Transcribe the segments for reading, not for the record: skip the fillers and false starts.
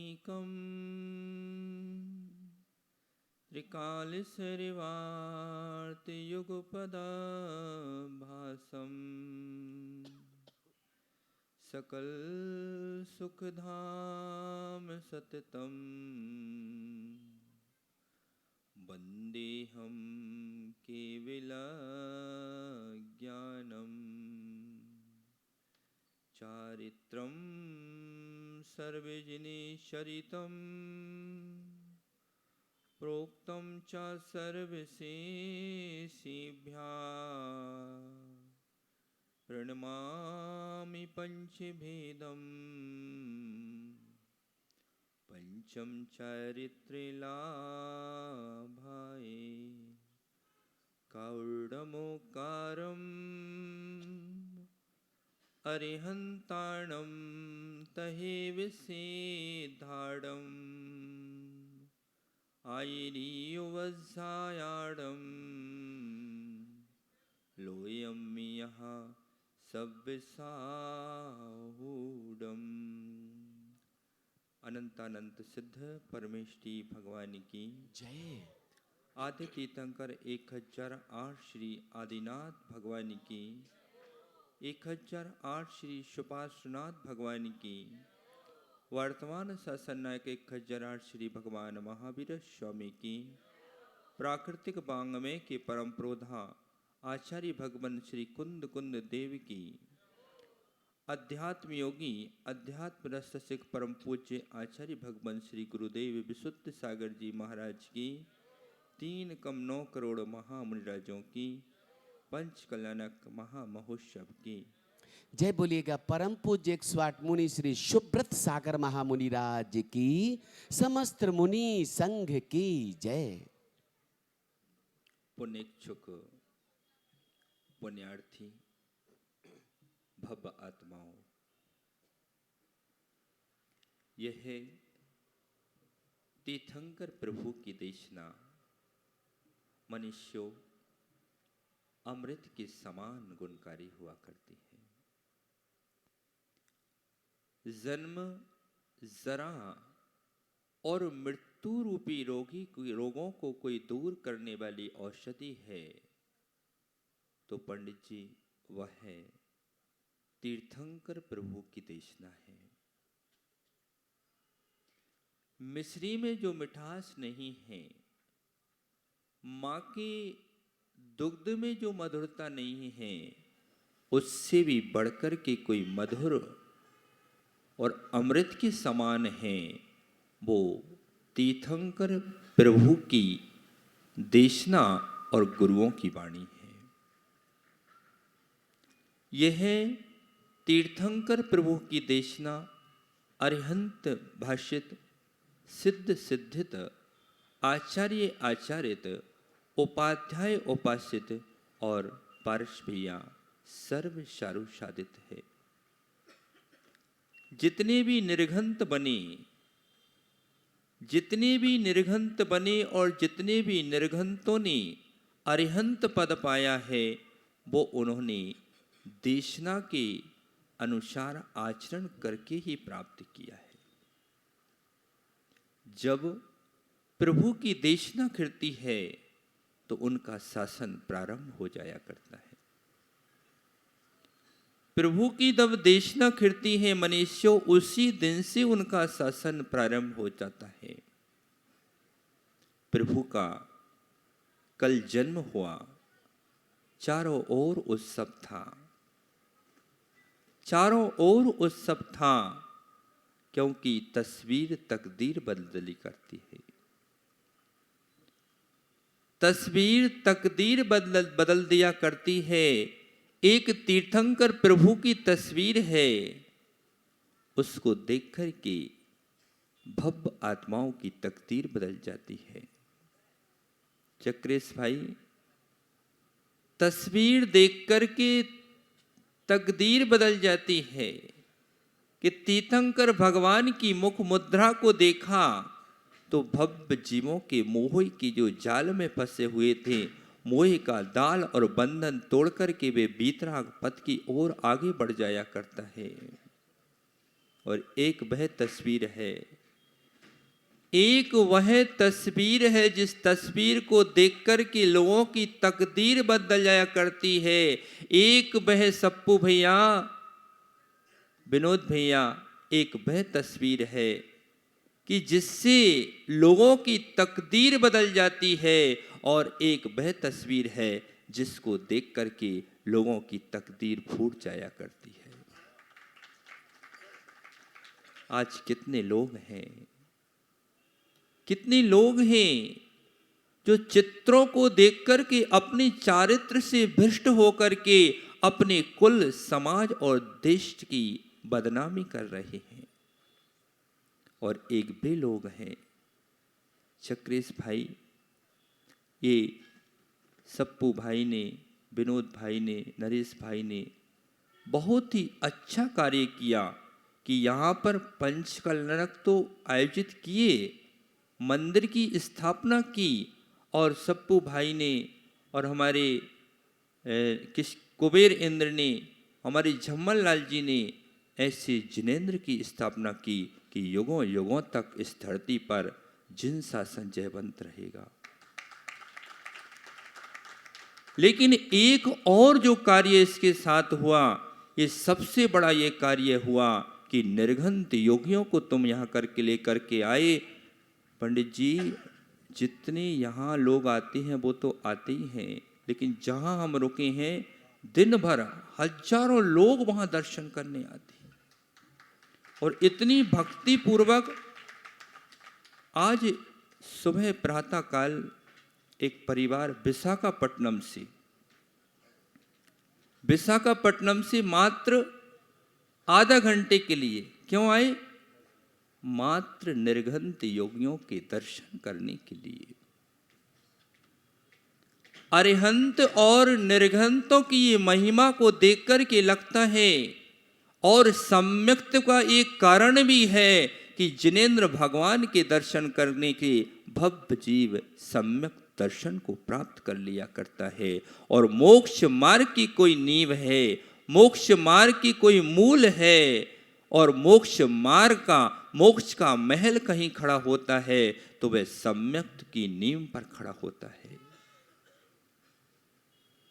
त्रिकालज्ञानमणिकम् त्रिकालसरिवार्तियुगपदाभासम् सकल सुखधाम सततं वन्देऽहं केवलज्ञानम् चारित्रं सर्वजनैश्चरितं प्रोक्तं च सर्वशेषेभ्यः प्रणमामि पञ्चभेदं पंचम चारित्र्यलाभाय कौर्डमोकारम् अरिहन्ताणं तहेव सिद्धाडम् आयिरीयुवज्जायाडं लोयं यः सव्यसाहूडम्। अनंतानंत सिद्ध परमेष्टि भगवान की जय। आदि तीर्थंकर 1008 श्री आदिनाथ भगवान की 1008 श्री सुपार्श्वनाथ भगवान की वर्तमान शासन नायक 1008 श्री भगवान महावीर स्वामी की प्राकृतिक वांग्मय के परम प्रोधा आचार्य भगवान श्री कुंद कुंद देव की अध्यात्म योगी अध्यात्म रसिक परम पूज्य आचार्य भगवान श्री गुरुदेव विशुद्ध सागर जी महाराज की 3 कम 9 करोड़ महामुनिराजों की पंच कल्याणक महामहोत्सव की जय बोलिएगा। परम पूज्य 108 मुनि श्री सुब्रत सागर महामुनिराज की समस्त मुनि संघ की जय। पुण्यक्षुक पुण्यार्थी भव्य आत्माओं, यह है तीर्थंकर प्रभु की देशना मनुष्यों अमृत के समान गुणकारी हुआ करती है। जन्म जरा और मृत्यु रूपी रोगों को कोई दूर करने वाली औषधि है तो पंडित जी वह है तीर्थंकर प्रभु की देशना है। मिश्री में जो मिठास नहीं है, मां के दुग्ध में जो मधुरता नहीं है, उससे भी बढ़कर के कोई मधुर और अमृत के समान है, वो तीर्थंकर प्रभु की देशना और गुरुओं की वाणी है। यह तीर्थंकर प्रभु की देशना अरिहंत भाष्यित सिद्ध सिद्धित आचार्य आचार्यत उपाध्याय उपासित और पार्श्विया सर्व शारुषादित है। जितने भी निर्घंत बने और जितने भी निर्घंतों ने अरिहंत पद पाया है, वो उन्होंने देशना के अनुसार आचरण करके ही प्राप्त किया है। जब प्रभु की देशना खिलती है तो उनका शासन प्रारंभ हो जाया करता है। प्रभु की जब देशना खिलती है मनुष्यों, उसी दिन से उनका शासन प्रारंभ हो जाता है। प्रभु का कल जन्म हुआ, चारों ओर उत्सव था, क्योंकि तस्वीर तकदीर बदली करती है। तस्वीर तकदीर बदल दिया करती है। एक तीर्थंकर प्रभु की तस्वीर है, उसको देख कर के भव्य आत्माओं की तकदीर बदल जाती है। चक्रेश भाई, तस्वीर देख कर के तकदीर बदल जाती है कि तीर्थंकर भगवान की मुख मुद्रा को देखा तो भव्य जीवों के मोह की जो जाल में फंसे हुए थे, मोह का दाल और बंधन तोड़ करके वे बीतराग पथ की ओर आगे बढ़ जाया करता है। और एक वह तस्वीर है एक वह तस्वीर है जिस तस्वीर को देखकर के लोगों की तकदीर बदल जाया करती है। एक वह सप्पू भैया, विनोद भैया, एक वह तस्वीर है कि जिससे लोगों की तकदीर बदल जाती है, और एक वह तस्वीर है जिसको देख करके लोगों की तकदीर फूट जाया करती है। आज कितने लोग हैं, कितने लोग हैं जो चित्रों को देख करके अपने चारित्र से भ्रष्ट होकर के अपने कुल, समाज और देश की बदनामी कर रहे हैं। और एक वे लोग हैं चक्रेश भाई, ये सप्पू भाई ने, विनोद भाई ने, नरेश भाई ने बहुत ही अच्छा कार्य किया कि यहाँ पर पंचकल्यनक तो आयोजित किए, मंदिर की स्थापना की, और सप्पू भाई ने और हमारे कुबेर इंद्र ने, हमारे झम्मन लाल जी ने ऐसे जिनेंद्र की स्थापना की कि युगों युगों तक इस धरती पर जिन शासन जयवंत रहेगा। लेकिन एक और जो कार्य इसके साथ हुआ, ये सबसे बड़ा ये कार्य हुआ कि निर्घंत योगियों को तुम यहाँ करके लेकर के आए। पंडित जी, जितने यहाँ लोग आते हैं वो तो आते ही हैं, लेकिन जहाँ हम रुके हैं दिन भर हजारों लोग वहाँ दर्शन करने आते हैं, और इतनी भक्ति पूर्वक। आज सुबह प्रातः काल एक परिवार विशाखापट्टनम से मात्र आधा घंटे के लिए क्यों आए? मात्र निर्घंत योगियों के दर्शन करने के लिए। अरिहंत और निर्घंतों की ये महिमा को देखकर के लगता है, और सम्यक्त का एक कारण भी है कि जिनेंद्र भगवान के दर्शन करने के भव्य जीव सम्यक दर्शन को प्राप्त कर लिया करता है। और मोक्ष मार्ग की कोई नींव है, मोक्ष मार्ग की कोई मूल है, और मोक्ष का महल कहीं खड़ा होता है तो वह सम्यक की नींव पर खड़ा होता है।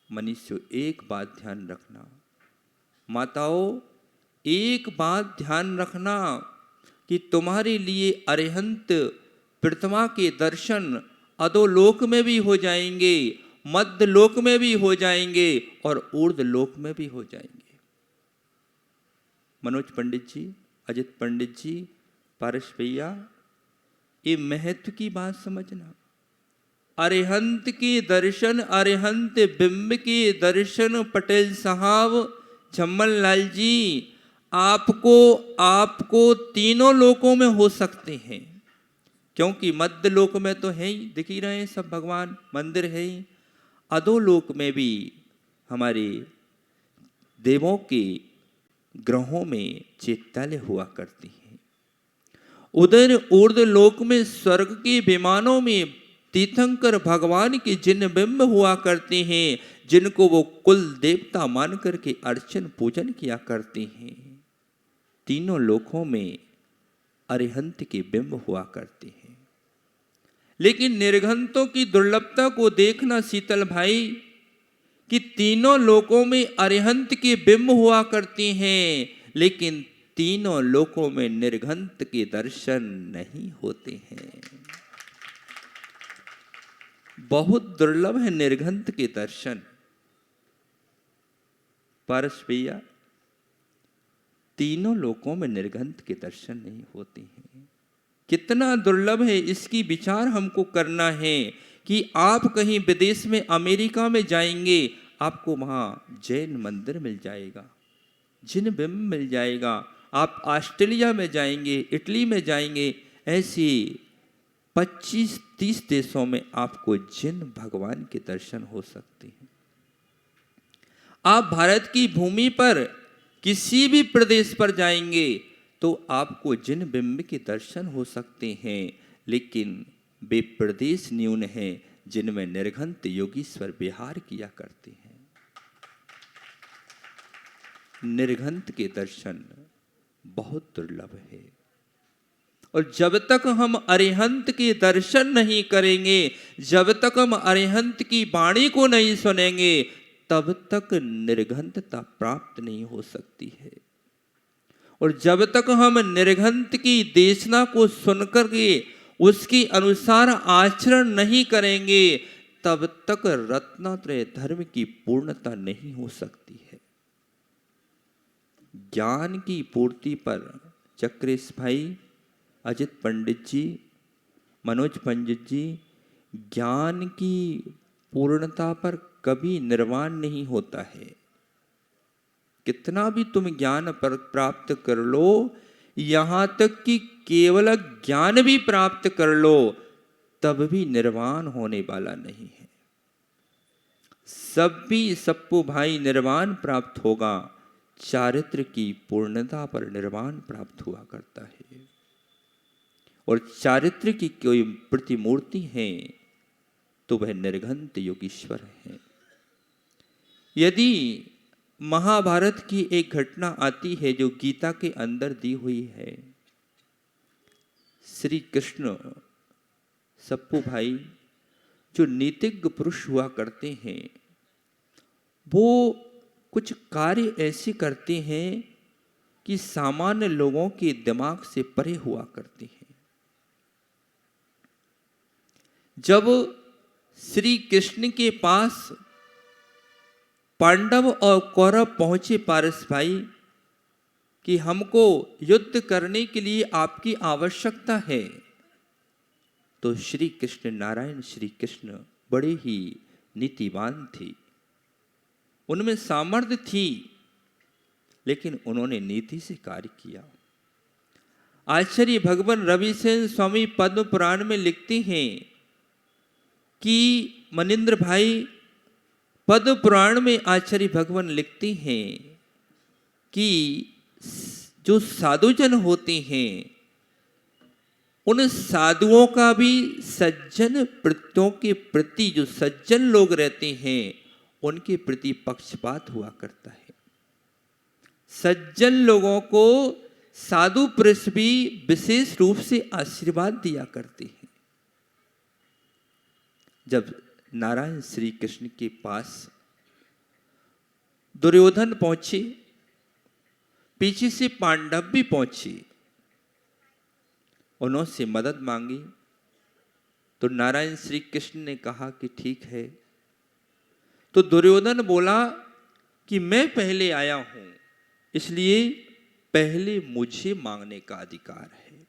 मनुष्य, एक बात ध्यान रखना, माताओं एक बात ध्यान रखना कि तुम्हारे लिए अरिहंत प्रतिमा के दर्शन अधोलोक में भी हो जाएंगे, मध्य लोक में भी हो जाएंगे, और ऊर्ध्व लोक में भी हो जाएंगे। मनोज पंडित जी, अजित पंडित जी, पारस भैया, ये महत्व की बात समझना। अरिहंत के दर्शन, अरिहंत बिंब के दर्शन, पटेल साहब, झम्मन लाल जी, आपको तीनों लोकों में हो सकते हैं, क्योंकि मध्य लोक में तो है ही, दिख ही रहे हैं सब भगवान, मंदिर है ही। अधोलोक में भी हमारे देवों के ग्रहों में चैत्यालय हुआ करती हैं। उधर ऊर्ध्व लोक में स्वर्ग के विमानों में तीर्थंकर भगवान के जिन बिंब हुआ करते हैं, जिनको वो कुल देवता मान करके अर्चन पूजन किया करते हैं। तीनों लोकों में अरिहंत के बिंब हुआ करते हैं। लेकिन निर्घंतों की दुर्लभता को देखना शीतल भाई, कि तीनों लोकों में अरिहंत के बिंब हुआ करते हैं, लेकिन तीनों लोकों में निर्घंत के दर्शन नहीं होते हैं। बहुत दुर्लभ है निर्घंत के दर्शन। पारस भैया, तीनों लोकों में निर्घंत के दर्शन नहीं होते हैं। कितना दुर्लभ है, इसकी विचार हमको करना है कि आप कहीं विदेश में, अमेरिका में जाएंगे, आपको वहाँ जैन मंदिर मिल जाएगा, जिन बिंब मिल जाएगा। आप ऑस्ट्रेलिया में जाएंगे, इटली में जाएंगे, ऐसे 25-30 देशों में आपको जिन भगवान के दर्शन हो सकते हैं। आप भारत की भूमि पर किसी भी प्रदेश पर जाएंगे तो आपको जिन बिंब के दर्शन हो सकते हैं, लेकिन वे प्रदेश न्यून हैं जिनमें निर्घंत योगीश्वर विहार किया करते हैं। निर्घंत के दर्शन बहुत दुर्लभ है। और जब तक हम अरिहंत के दर्शन नहीं करेंगे, जब तक हम अरिहंत की वाणी को नहीं सुनेंगे, तब तक निर्घंतता प्राप्त नहीं हो सकती है। और जब तक हम निर्घंत की देशना को सुनकर के उसके अनुसार आचरण नहीं करेंगे, तब तक रत्नात्रय धर्म की पूर्णता नहीं हो सकती है। ज्ञान की पूर्ति पर चक्रेश भाई, अजित पंडित जी, मनोज पंडित जी, ज्ञान की पूर्णता पर कभी निर्वाण नहीं होता है। कितना भी तुम ज्ञान पर प्राप्त कर लो, यहां तक कि केवल ज्ञान भी प्राप्त कर लो, तब भी निर्वाण होने वाला नहीं है। सब भी सप्पू भाई निर्वाण प्राप्त होगा, चारित्र की पूर्णता पर निर्वाण प्राप्त हुआ करता है। और चारित्र की कोई प्रतिमूर्ति है तो वह निर्घंत योगीश्वर है। यदि महाभारत की एक घटना आती है जो गीता के अंदर दी हुई है, श्री कृष्ण सप्पू भाई जो नीतिज्ञ पुरुष हुआ करते हैं, वो कुछ कार्य ऐसे करते हैं कि सामान्य लोगों के दिमाग से परे हुआ करते हैं। जब श्री कृष्ण के पास पांडव और कौरव पहुंचे पारस भाई कि हमको युद्ध करने के लिए आपकी आवश्यकता है, तो श्री कृष्ण नारायण श्री कृष्ण बड़े ही नीतिवान थे, उनमें सामर्थ्य थी, लेकिन उन्होंने नीति से कार्य किया। आचार्य भगवान रविसेन स्वामी पद्म पुराण में लिखते हैं कि मनिंद्र भाई, पद्म पुराण में आचार्य भगवान लिखते हैं कि जो साधुजन होते हैं, उन साधुओं का भी सज्जन वृत्तियों के प्रति, जो सज्जन लोग रहते हैं उनके प्रति पक्षपात हुआ करता है। सज्जन लोगों को साधु पुरुष भी विशेष रूप से आशीर्वाद दिया करते हैं। जब नारायण श्री कृष्ण के पास दुर्योधन पहुंचे, पीछे से पांडव भी पहुंचे, उन्होंने मदद मांगी, तो नारायण श्री कृष्ण ने कहा कि ठीक है। तो दुर्योधन बोला कि मैं पहले आया हूं, इसलिए पहले मुझे मांगने का अधिकार है।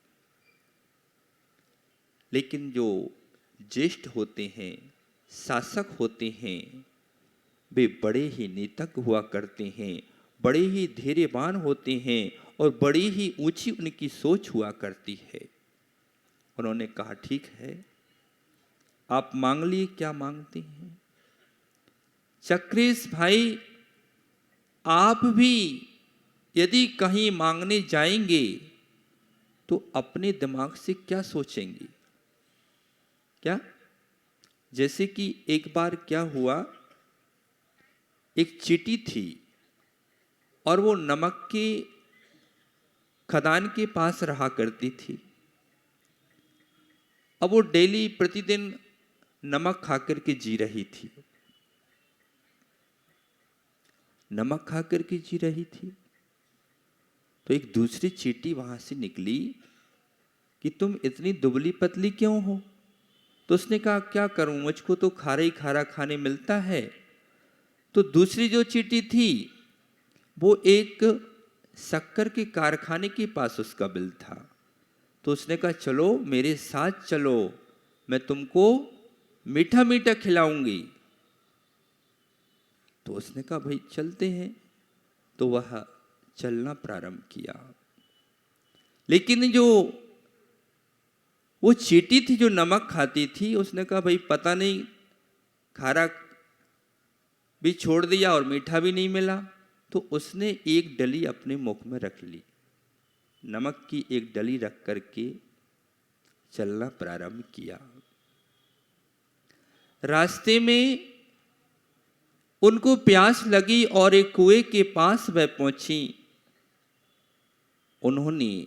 लेकिन जो ज्येष्ठ होते हैं, शासक होते हैं, वे बड़े ही नीतज्ञ हुआ करते हैं, बड़े ही धैर्यवान होते हैं और बड़ी ही ऊंची उनकी सोच हुआ करती है। उन्होंने कहा ठीक है, आप मांग लिए, क्या मांगते हैं। चक्रेश भाई, आप भी यदि कहीं मांगने जाएंगे तो अपने दिमाग से क्या सोचेंगे? क्या? जैसे कि एक बार क्या हुआ, एक चींटी थी और वो नमक के खदान के पास रहा करती थी। अब वो डेली प्रतिदिन नमक खाकर के जी रही थी, नमक खाकर के जी रही थी। तो एक दूसरी चींटी वहां से निकली कि तुम इतनी दुबली पतली क्यों हो? तो उसने कहा क्या करूं, मुझको तो खारा ही खारा खाने मिलता है। तो दूसरी जो चींटी थी वो एक शक्कर के कारखाने के पास उसका बिल था। तो उसने कहा चलो मेरे साथ चलो, मैं तुमको मीठा मीठा खिलाऊंगी। तो उसने कहा भाई चलते हैं। तो वह चलना प्रारंभ किया। लेकिन जो वो चींटी थी जो नमक खाती थी, उसने कहा भाई पता नहीं, खारा भी छोड़ दिया और मीठा भी नहीं मिला। तो उसने एक डली अपने मुख में रख ली, नमक की एक डली रख करके चलना प्रारंभ किया। रास्ते में उनको प्यास लगी और एक कुएं के पास वह पहुंची। उन्होंने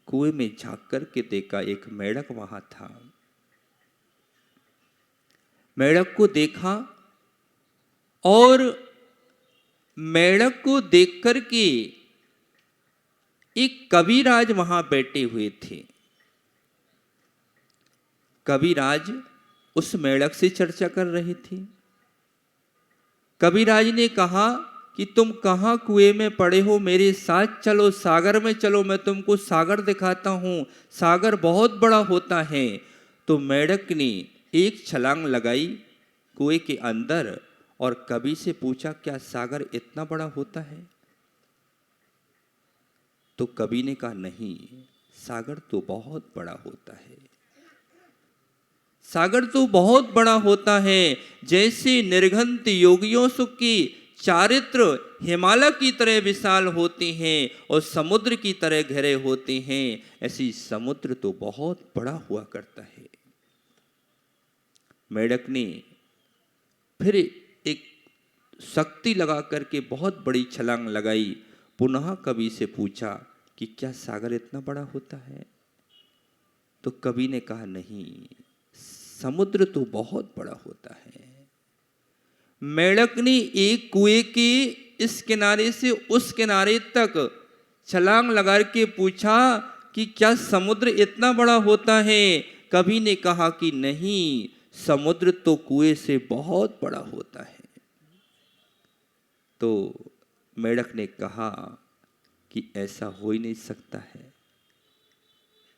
कुएं में झांक करके देखा, एक मेढक वहां था। मेढक को देखा और मेढक को देख करके एक कविराज वहां बैठे हुए थे। कविराज उस मेढक से चर्चा कर रहे थे। कविराज ने कहा कि तुम कहाँ कुएं में पड़े हो, मेरे साथ चलो, सागर में चलो, मैं तुमको सागर दिखाता हूं, सागर बहुत बड़ा होता है। तो मेढक ने एक छलांग लगाई कुएं के अंदर और कवि से पूछा, क्या सागर इतना बड़ा होता है? तो कवि ने कहा, नहीं, सागर तो बहुत बड़ा होता है, सागर तो बहुत बड़ा होता है। जैसे निर्घंत योगियों सुख की चारित्र हिमालय की तरह विशाल होते हैं और समुद्र की तरह गहरे होते हैं, ऐसी समुद्र तो बहुत बड़ा हुआ करता है। मेढक ने फिर एक शक्ति लगा करके बहुत बड़ी छलांग लगाई। पुनः कवि से पूछा कि क्या सागर इतना बड़ा होता है? तो कवि ने कहा, नहीं, समुद्र तो बहुत बड़ा होता है। मेढक ने एक कुएं के इस किनारे से उस किनारे तक छलांग लगा के पूछा कि क्या समुद्र इतना बड़ा होता है? कवि ने कहा कि नहीं, समुद्र तो कुएं से बहुत बड़ा होता है। तो मेढक ने कहा कि ऐसा हो ही नहीं सकता है,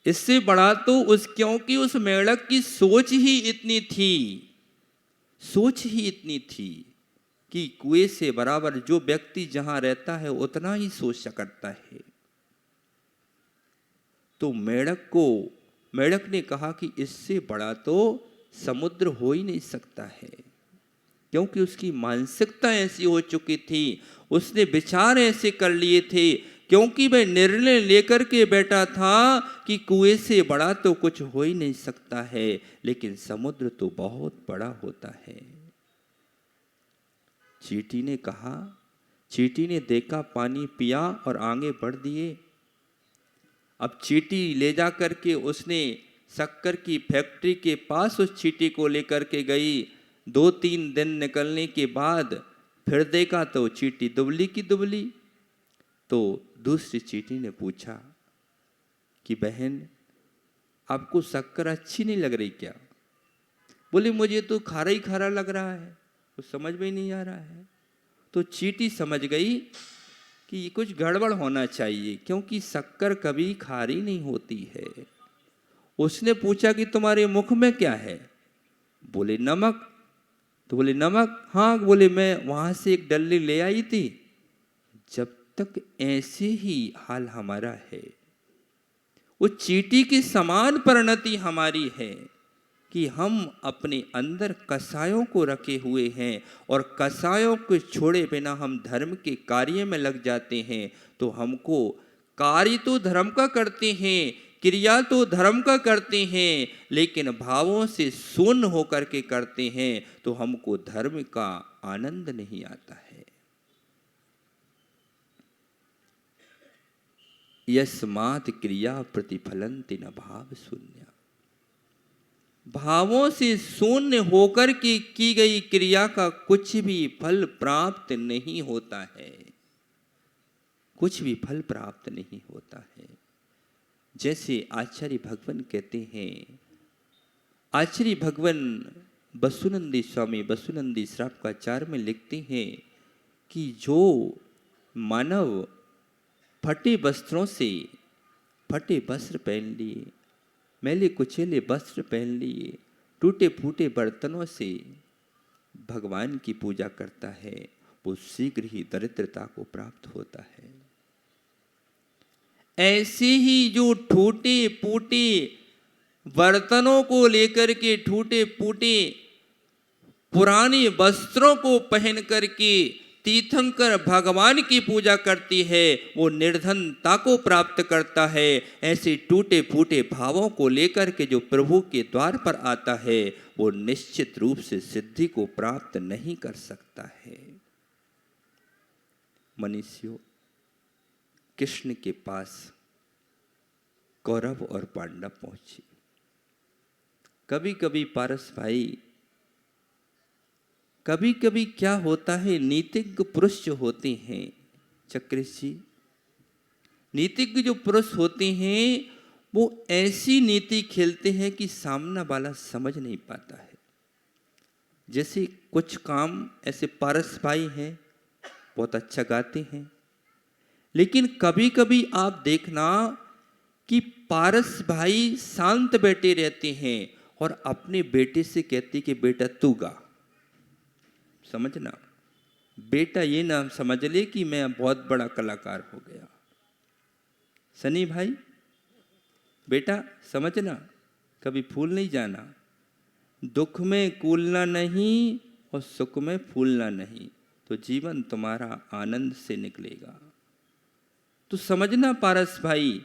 इससे बड़ा तो क्योंकि उस मेढक की सोच ही इतनी थी, सोच ही इतनी थी कि कुएं से बराबर जो व्यक्ति जहां रहता है उतना ही सोच सकता है। तो मेढक ने कहा कि इससे बड़ा तो समुद्र हो ही नहीं सकता है, क्योंकि उसकी मानसिकता ऐसी हो चुकी थी, उसने विचार ऐसे कर लिए थे, क्योंकि वह निर्णय लेकर के बैठा था कि कुएं से बड़ा तो कुछ हो ही नहीं सकता है, लेकिन समुद्र तो बहुत बड़ा होता है। चींटी ने कहा, चींटी ने देखा, पानी पिया और आगे बढ़ दिए। अब चींटी ले जा करके उसने शक्कर की फैक्ट्री के पास उस चींटी को लेकर के गई। 2-3 दिन निकलने के बाद फिर देखा तो चींटी दुबली की दुबली। तो दूसरी चींटी ने पूछा कि बहन, आपको शक्कर अच्छी नहीं लग रही क्या? बोली, मुझे तो खारा ही खारा लग रहा है, कुछ समझ में ही नहीं आ रहा है। तो चींटी समझ गई कि कुछ गड़बड़ होना चाहिए, क्योंकि शक्कर कभी खारी नहीं होती है। उसने पूछा कि तुम्हारे मुख में क्या है? बोले, नमक। तो बोले, नमक? हाँ। बोले, मैं वहां से एक डल्ली ले आई थी। जब तक ऐसे ही हाल हमारा है, वो चींटी की समान परिणति हमारी है कि हम अपने अंदर कसायों को रखे हुए हैं और कसायों को छोड़े बिना हम धर्म के कार्य में लग जाते हैं। तो हमको कार्य तो धर्म का करते हैं, क्रिया तो धर्म का करते हैं, लेकिन भावों से शून्य होकर के करते हैं, तो हमको धर्म का आनंद नहीं आता है। यस्मात् क्रिया प्रतिफलन्ति न भाव शून्य। भावों से शून्य होकर के की गई क्रिया का कुछ भी फल प्राप्त नहीं होता है, कुछ भी फल प्राप्त नहीं होता है। जैसे आचार्य भगवान कहते हैं, आचार्य भगवान बसुनंदी स्वामी बसुनंदी श्रावकाचार्य में लिखते हैं कि जो मानव फटे वस्त्रों से, फटे वस्त्र पहन लिए, मैले कुचेले वस्त्र पहन लिए, टूटे फूटे बर्तनों से भगवान की पूजा करता है, वो शीघ्र ही दरिद्रता को प्राप्त होता है। ऐसे ही जो टूटे फूटे बर्तनों को लेकर के, टूटे फूटे पुराने वस्त्रों को पहन करके तीर्थंकर भगवान की पूजा करती है, वो निर्धनता को प्राप्त करता है। ऐसे टूटे फूटे भावों को लेकर के जो प्रभु के द्वार पर आता है, वो निश्चित रूप से सिद्धि को प्राप्त नहीं कर सकता है। मनुष्यों, कृष्ण के पास कौरव और पांडव पहुंचे। कभी कभी पारस भाई, कभी कभी क्या होता है, नीतिज्ञ पुरुष जो होते हैं चक्रेश जी, नीतिज्ञ जो पुरुष होते हैं वो ऐसी नीति खेलते हैं कि सामना वाला समझ नहीं पाता है। जैसे कुछ काम ऐसे पारस भाई हैं, बहुत अच्छा गाते हैं, लेकिन कभी कभी आप देखना कि पारस भाई शांत बैठे रहते हैं और अपने बेटे से कहते कि बेटा तू गा। समझना, बेटा ये ना समझ ले कि मैं बहुत बड़ा कलाकार हो गया। सनी भाई, बेटा समझना, कभी फूल नहीं जाना, दुख में कूलना नहीं और सुख में फूलना नहीं, तो जीवन तुम्हारा आनंद से निकलेगा। तो समझना पारस भाई,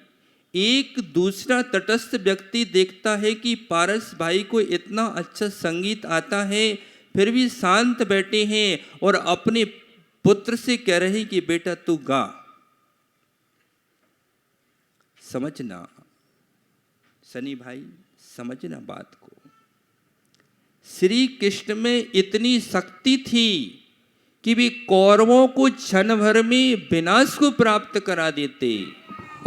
एक दूसरा तटस्थ व्यक्ति देखता है कि पारस भाई को इतना अच्छा संगीत आता है, फिर भी शांत बैठे हैं और अपने पुत्र से कह रहे हैं कि बेटा तू गा। समझना सनी भाई, समझना बात को। श्री कृष्ण में इतनी शक्ति थी कि वे कौरवों को क्षण भर में विनाश को प्राप्त करा देते,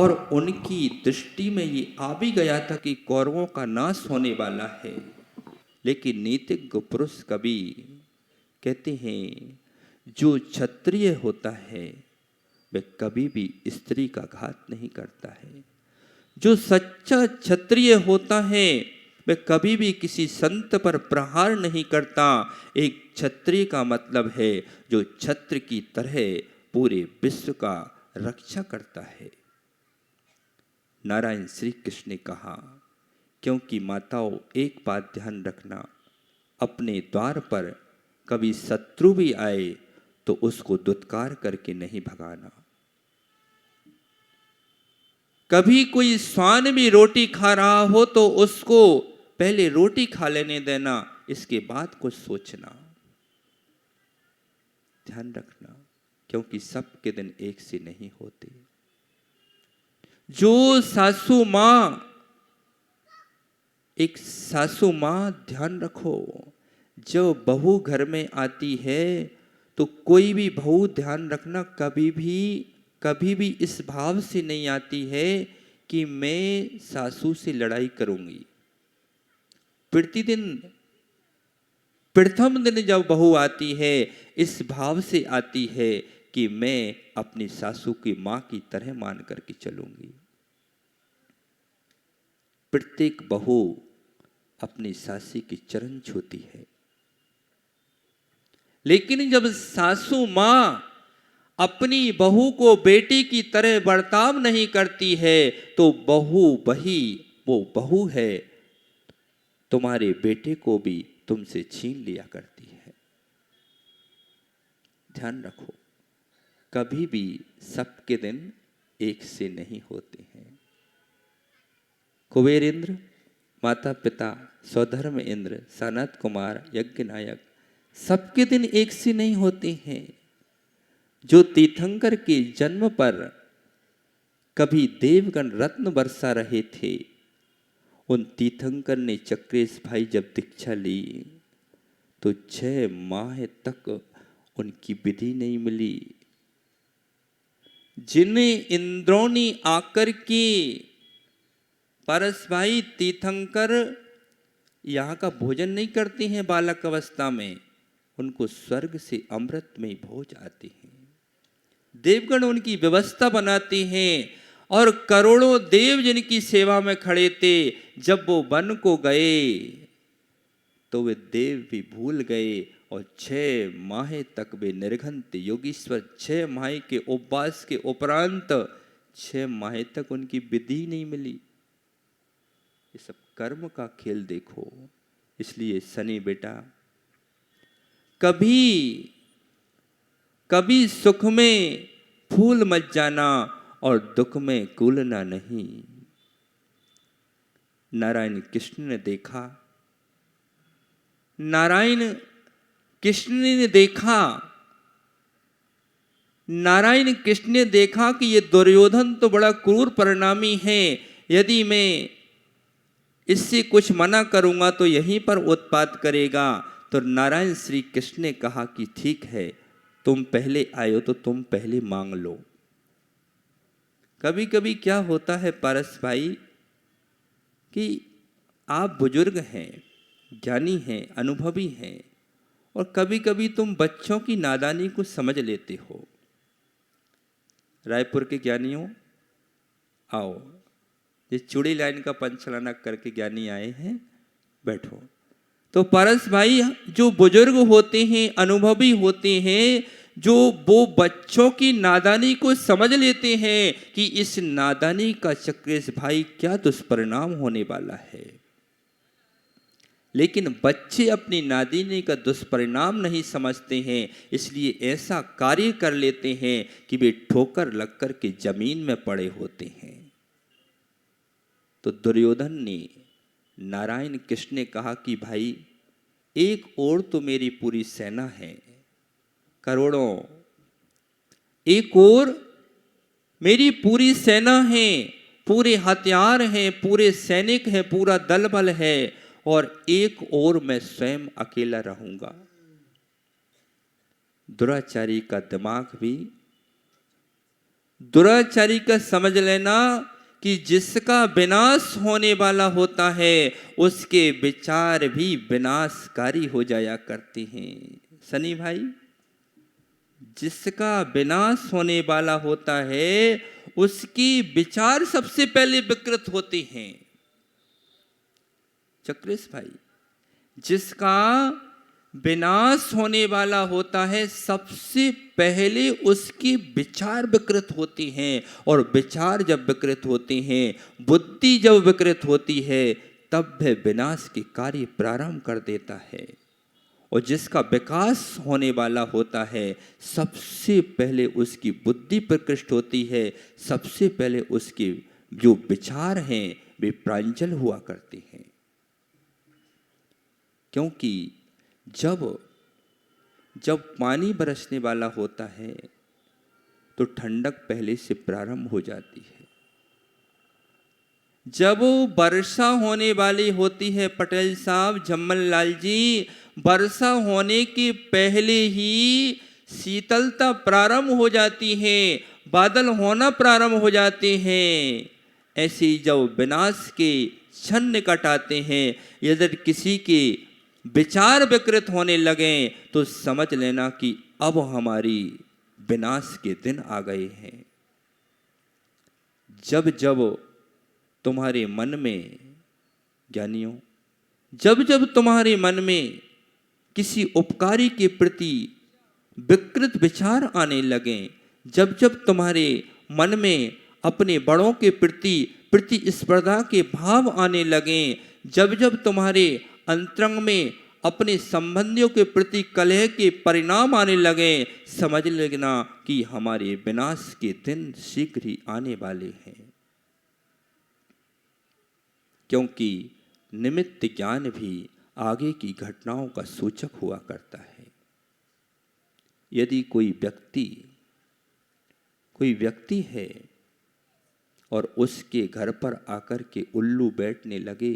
और उनकी दृष्टि में ये आ भी गया था कि कौरवों का नाश होने वाला है। लेकिन नीतिज्ञ पुरुष कवि कहते हैं जो क्षत्रिय होता है वह कभी भी स्त्री का घात नहीं करता है। जो सच्चा क्षत्रिय होता है वह कभी भी किसी संत पर प्रहार नहीं करता। एक क्षत्रिय का मतलब है जो छत्र की तरह पूरे विश्व का रक्षा करता है। नारायण श्री कृष्ण ने कहा, क्योंकि माताओं एक बात ध्यान रखना, अपने द्वार पर कभी शत्रु भी आए तो उसको दुत्कार करके नहीं भगाना। कभी कोई श्वान भी रोटी खा रहा हो तो उसको पहले रोटी खा लेने देना, इसके बाद कुछ सोचना। ध्यान रखना, क्योंकि सबके दिन एक से नहीं होते। जो सासू मां, एक सासू मां, ध्यान रखो, जब बहू घर में आती है तो कोई भी बहू, ध्यान रखना, कभी भी इस भाव से नहीं आती है कि मैं सासू से लड़ाई करूंगी। प्रतिदिन प्रथम दिन जब बहू आती है इस भाव से आती है कि मैं अपनी सासू की मां की तरह मान करके चलूंगी। प्रत्येक बहू अपनी सासी की चरण छूती है, लेकिन जब सासू मां अपनी बहू को बेटी की तरह बर्ताव नहीं करती है तो बहू वही वो बहू है, तुम्हारे बेटे को भी तुमसे छीन लिया करती है। ध्यान रखो, कभी भी सबके दिन एक से नहीं होते हैं। कुबेर इंद्र, माता पिता, स्वधर्म इंद्र, सनत कुमार, यज्ञ नायक, सबके दिन एक से नहीं होते हैं। जो तीर्थंकर के जन्म पर कभी देवगण रत्न बरसा रहे थे, उन तीर्थंकर ने चक्रेश भाई जब दीक्षा ली तो 6 माह तक उनकी विधि नहीं मिली। जिन्हें इंद्रोणी आकर के पारस भाई तीर्थंकर यहाँ का भोजन नहीं करते हैं बालक अवस्था में, उनको स्वर्ग से अमृत में भोज आते हैं। देवगण उनकी व्यवस्था बनाते हैं और करोड़ों देव जिनकी सेवा में खड़े थे, जब वो वन को गए तो वे देव भी भूल गए और 6 माह तक वे निर्घंत योगीश्वर 6 माह के उपवास के उपरांत 6 माह तक उनकी विधि नहीं मिली। ये सब कर्म का खेल देखो। इसलिए सनी बेटा, कभी सुख में फूल मत जाना और दुख में कूलना नहीं। नारायण कृष्ण ने देखा, नारायण कृष्ण ने देखा कि ये दुर्योधन तो बड़ा क्रूर परिणामी है, यदि मैं इससे कुछ मना करूंगा तो यहीं पर उत्पात करेगा। तो नारायण श्री कृष्ण ने कहा कि ठीक है, तुम पहले आए हो तो तुम पहले मांग लो। कभी कभी क्या होता है पारस भाई कि आप बुजुर्ग हैं, ज्ञानी हैं, अनुभवी हैं, और कभी कभी तुम बच्चों की नादानी को समझ लेते हो। रायपुर के ज्ञानियों आओ, ये चूड़ी लाइन का पंचलाना करके ज्ञानी आए हैं, बैठो। तो पारस भाई जो बुजुर्ग होते हैं, अनुभवी होते हैं, जो वो बच्चों की नादानी को समझ लेते हैं कि इस नादानी का चक्रेश भाई क्या दुष्परिणाम होने वाला है। लेकिन बच्चे अपनी नादानी का दुष्परिणाम नहीं समझते हैं, इसलिए ऐसा कार्य कर लेते हैं कि वे ठोकर लगकर के जमीन में पड़े होते हैं। तो दुर्योधन ने नारायण कृष्ण ने कहा कि भाई एक और तो मेरी पूरी सेना है, करोड़ों, एक और मेरी पूरी सेना है, पूरे हथियार हैं, पूरे सैनिक हैं, पूरा दल बल है, और एक और मैं स्वयं अकेला रहूंगा। दुराचारी का दिमाग भी, दुराचारी का समझ लेना कि जिसका विनाश होने वाला होता है उसके विचार भी विनाशकारी हो जाया करते हैं। सनी भाई, जिसका विनाश होने वाला होता है उसकी विचार सबसे पहले विकृत होते हैं। चक्रेश भाई, जिसका विनाश होने वाला होता है सबसे पहले उसके विचार विकृत होते हैं, और विचार जब विकृत होते हैं, बुद्धि जब विकृत होती है, तब वह विनाश के कार्य प्रारंभ कर देता है। और जिसका विकास होने वाला होता है सबसे पहले उसकी बुद्धि प्रकृष्ट होती है, सबसे पहले उसके जो विचार हैं वे प्रांजल हुआ करते हैं। क्योंकि जब पानी बरसने वाला होता है तो ठंडक पहले से प्रारंभ हो जाती है। जब वर्षा होने वाली होती है पटेल साहब, जम्मल लाल जी, वर्षा होने के पहले ही शीतलता प्रारंभ हो जाती है, बादल होना प्रारंभ हो जाते हैं। ऐसे जब विनाश के क्षण निकट आते हैं, यदि किसी के विचार विकृत होने लगे तो समझ लेना कि अब हमारी विनाश के दिन आ गए हैं। जब जब तुम्हारे मन में, ज्ञानियों, जब जब तुम्हारे मन में किसी उपकारी के प्रति विकृत विचार आने लगे, जब जब तुम्हारे मन में अपने बड़ों के प्रति प्रतिस्पर्धा के भाव आने लगे, जब जब तुम्हारे अंतरंग में अपने संबंधियों के प्रति कलह के परिणाम आने लगे, समझ लेना कि हमारे विनाश के दिन शीघ्र ही आने वाले हैं। क्योंकि निमित्त ज्ञान भी आगे की घटनाओं का सूचक हुआ करता है। यदि कोई व्यक्ति है और उसके घर पर आकर के उल्लू बैठने लगे,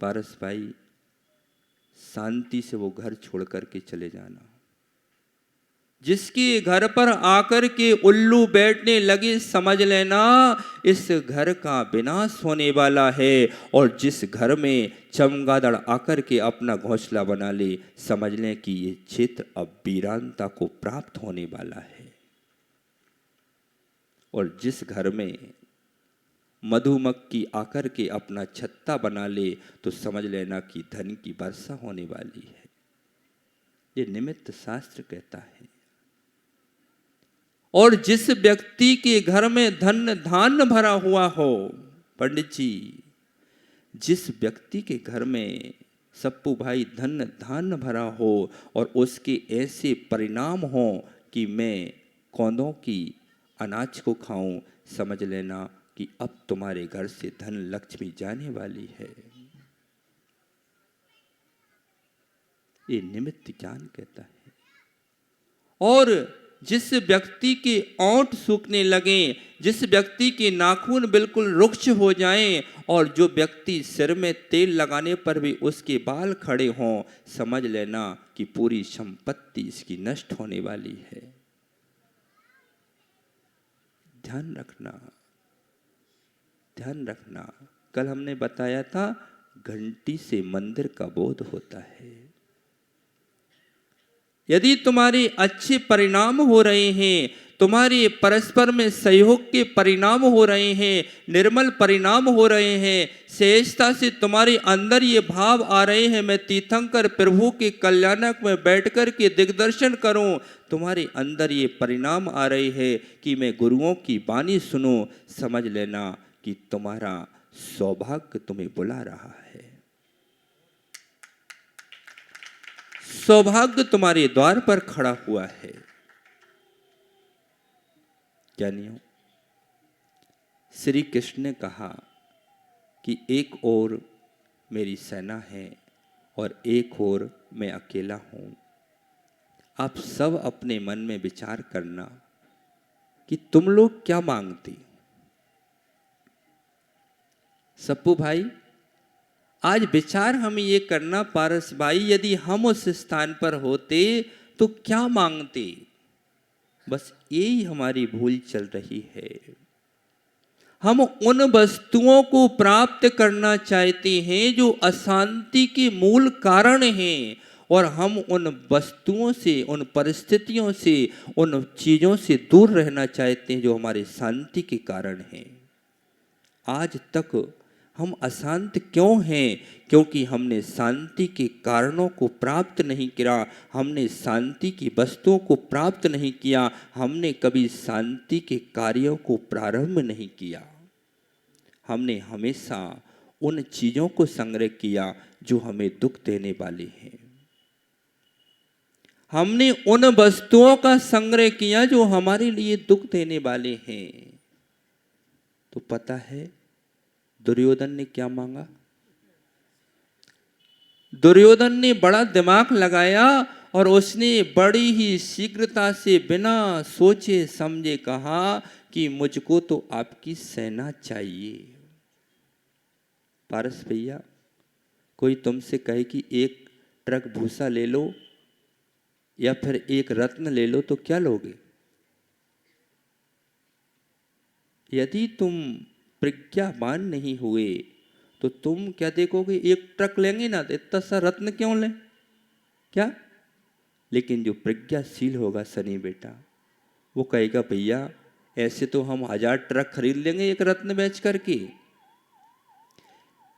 पारस भाई शांति से वो घर छोड़ करके चले जाना। जिसके घर पर आकर के उल्लू बैठने लगे, समझ लेना इस घर का विनाश होने वाला है। और जिस घर में चमगादड़ आकर के अपना घोंसला बना ले, समझ लें कि ये क्षेत्र अब वीरानता को प्राप्त होने वाला है। और जिस घर में मधुमक्खी आकर के अपना छत्ता बना ले, तो समझ लेना कि धन की वर्षा होने वाली है। ये निमित्त शास्त्र कहता है। और जिस व्यक्ति के घर में धन धान्य भरा हुआ हो, पंडित जी, जिस व्यक्ति के घर में सप्पू भाई धन धान्य भरा हो और उसके ऐसे परिणाम हो कि मैं कौंधों की अनाज को खाऊं, समझ लेना कि अब तुम्हारे घर से धन लक्ष्मी जाने वाली है। ये निमित्त ज्ञान कहता है। और जिस व्यक्ति के ओंठ सूखने लगें, जिस व्यक्ति के नाखून बिल्कुल रुक्ष हो जाएं और जो व्यक्ति सिर में तेल लगाने पर भी उसके बाल खड़े हों, समझ लेना कि पूरी संपत्ति इसकी नष्ट होने वाली है। ध्यान रखना, ध्यान रखना। कल हमने बताया था घंटी से मंदिर का बोध होता है। यदि तुम्हारे अच्छे परिणाम हो रहे हैं, तुम्हारे परस्पर में सहयोग के परिणाम हो रहे हैं, निर्मल परिणाम हो रहे हैं, सहजता से तुम्हारे अंदर ये भाव आ रहे हैं, मैं तीर्थंकर प्रभु के कल्याणक में बैठकर के दिग्दर्शन करूं, तुम्हारे अंदर ये परिणाम आ रहे हैं कि मैं गुरुओं की वाणी सुनूं, समझ लेना कि तुम्हारा सौभाग्य तुम्हें बुला रहा है। सौभाग्य तुम्हारे द्वार पर खड़ा हुआ है। क्या नहीं हो? श्री कृष्ण ने कहा कि एक ओर मेरी सेना है और एक ओर मैं अकेला हूं। आप सब अपने मन में विचार करना कि तुम लोग क्या मांगते। सप्पू भाई, आज विचार हमें ये करना पारस भाई, यदि हम उस स्थान पर होते तो क्या मांगते। बस यही हमारी भूल चल रही है। हम उन वस्तुओं को प्राप्त करना चाहते हैं जो अशांति के मूल कारण हैं, और हम उन वस्तुओं से, उन परिस्थितियों से, उन चीजों से दूर रहना चाहते हैं जो हमारे शांति के कारण हैं। आज तक हम अशांत क्यों हैं? क्योंकि हमने शांति के कारणों को प्राप्त नहीं किया, हमने शांति की वस्तुओं को प्राप्त नहीं किया, हमने कभी शांति के कार्यों को प्रारंभ नहीं किया। हमने हमेशा उन चीजों को संग्रह किया जो हमें दुख देने वाली हैं। हमने उन वस्तुओं का संग्रह किया जो हमारे लिए दुख देने वाले हैं। तो पता है दुर्योधन ने क्या मांगा? दुर्योधन ने बड़ा दिमाग लगाया और उसने बड़ी ही शीघ्रता से बिना सोचे समझे कहा कि मुझको तो आपकी सेना चाहिए। पारस भैया, कोई तुमसे कहे कि एक ट्रक भूसा ले लो या फिर एक रत्न ले लो तो क्या लोगे? यदि तुम प्रज्ञावान नहीं हुए तो तुम क्या देखोगे? एक ट्रक लेंगे ना तो इतना सा रत्न क्यों लें? क्या? लेकिन जो प्रज्ञाशील होगा सनी बेटा, वो कहेगा भैया ऐसे तो हम 1000 ट्रक खरीद लेंगे एक रत्न बेच करके।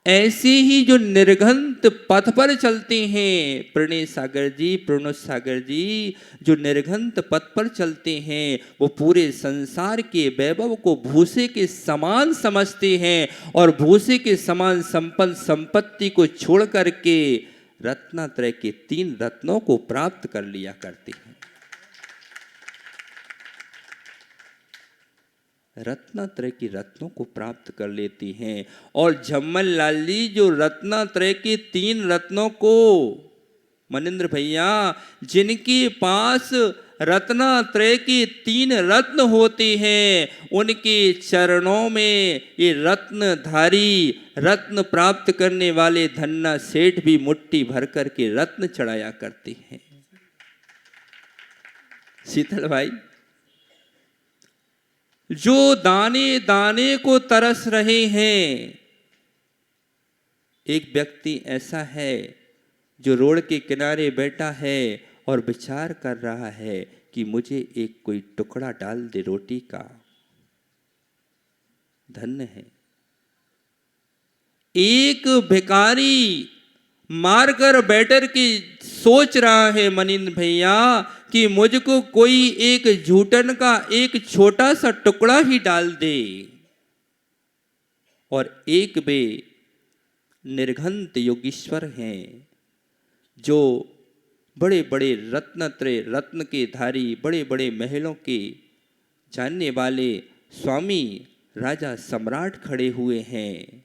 ऐसे ही जो निर्घंत पथ पर चलते हैं, प्रणय सागर जी, प्रणोज सागर जी, जो निर्घंत पथ पर चलते हैं वो पूरे संसार के वैभव को भूसे के समान समझते हैं और भूसे के समान संपन्न संपत्ति को छोड़ करके रत्नात्रय के 3 रत्नों को प्राप्त कर लिया करते हैं। रत्नात्रय की रत्नों को प्राप्त कर लेती हैं। और झम्मल लाल जी जो रत्नात्रय के 3 रत्नों को, मनिंद्र भैया, जिनके पास रत्नात्रय के 3 रत्न होते हैं, उनके चरणों में ये रत्नधारी, रत्न प्राप्त करने वाले धन्ना सेठ भी मुट्ठी भर करके रत्न चढ़ाया करते हैं। शीतल भाई, जो दाने दाने को तरस रहे हैं, एक व्यक्ति ऐसा है जो रोड के किनारे बैठा है और विचार कर रहा है कि मुझे एक कोई टुकड़ा डाल दे रोटी का। धन्य है। एक भिखारी मारकर बैठकर के सोच रहा है मनिंद्र भैया कि मुझको कोई एक झूठन का एक छोटा सा टुकड़ा ही डाल दे। और एक वे निर्घंत योगीश्वर हैं जो बड़े बड़े रत्नत्रय, रत्न के धारी, बड़े बड़े महलों के जानने वाले स्वामी राजा सम्राट खड़े हुए हैं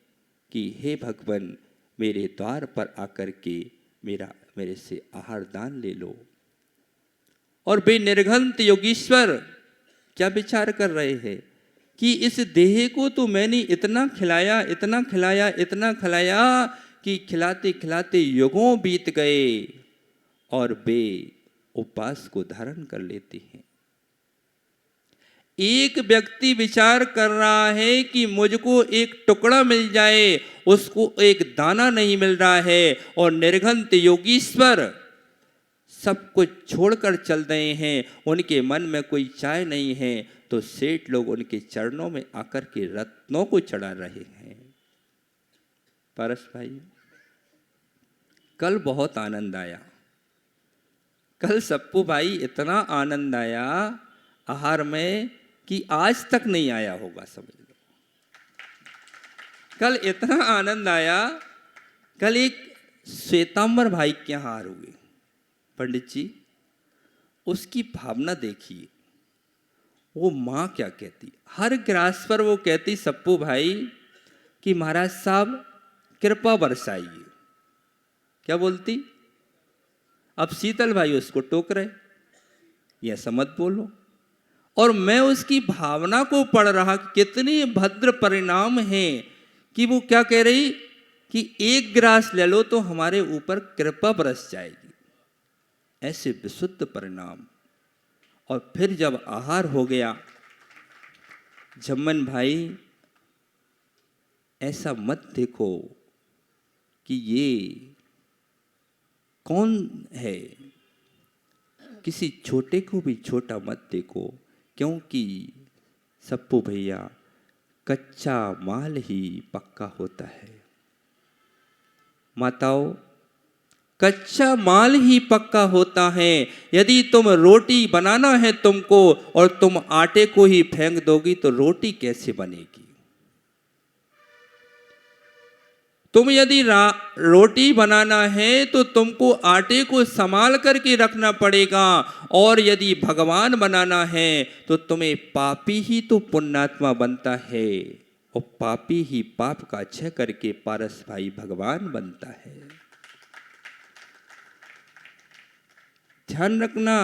कि हे भगवान, मेरे द्वार पर आकर के मेरे से आहार दान ले लो। और वे निर्घंत योगीश्वर क्या विचार कर रहे हैं कि इस देह को तो मैंने इतना खिलाया, इतना खिलाया, इतना खिलाया कि खिलाते खिलाते युगों बीत गए और वे उपवास को धारण कर लेते हैं। एक व्यक्ति विचार कर रहा है कि मुझको एक टुकड़ा मिल जाए, उसको एक दाना नहीं मिल रहा है, और निर्घंत योगीश्वर सब कुछ छोड़कर चल रहे हैं, उनके मन में कोई चाय नहीं है, तो सेठ लोग उनके चरणों में आकर के रत्नों को चढ़ा रहे हैं। पारस भाई, कल बहुत आनंद आया। कल सप्पू भाई इतना आनंद आया आहार में कि आज तक नहीं आया होगा, समझ लो। कल इतना आनंद आया। कल एक श्वेतांबर भाई के यहाँ आहार हुए, पंडित जी, उसकी भावना देखिए। वो माँ क्या कहती, हर ग्रास पर वो कहती सप्पू भाई कि महाराज साहब कृपा बरसाइए। क्या बोलती? अब शीतल भाई उसको टोक रहे, ये ऐसा मत बोलो। और मैं उसकी भावना को पढ़ रहा, कितने भद्र परिणाम हैं कि वो क्या कह रही कि एक गिलास ले लो तो हमारे ऊपर कृपा बरस जाएगी। ऐसे विशुद्ध परिणाम। और फिर जब आहार हो गया, झम्मन भाई ऐसा मत देखो कि ये कौन है, किसी छोटे को भी छोटा मत देखो, क्योंकि सप्पू भैया कच्चा माल ही पक्का होता है। माताओं, कच्चा माल ही पक्का होता है। यदि तुम रोटी बनाना है तुमको और तुम आटे को ही फेंक दोगी तो रोटी कैसे बनेगी? तुम यदि रोटी बनाना है तो तुमको आटे को संभाल करके रखना पड़ेगा, और यदि भगवान बनाना है तो तुम्हें पापी ही तो पुण्यात्मा बनता है, और पापी ही पाप का क्षय करके पारस भाई भगवान बनता है। ध्यान रखना,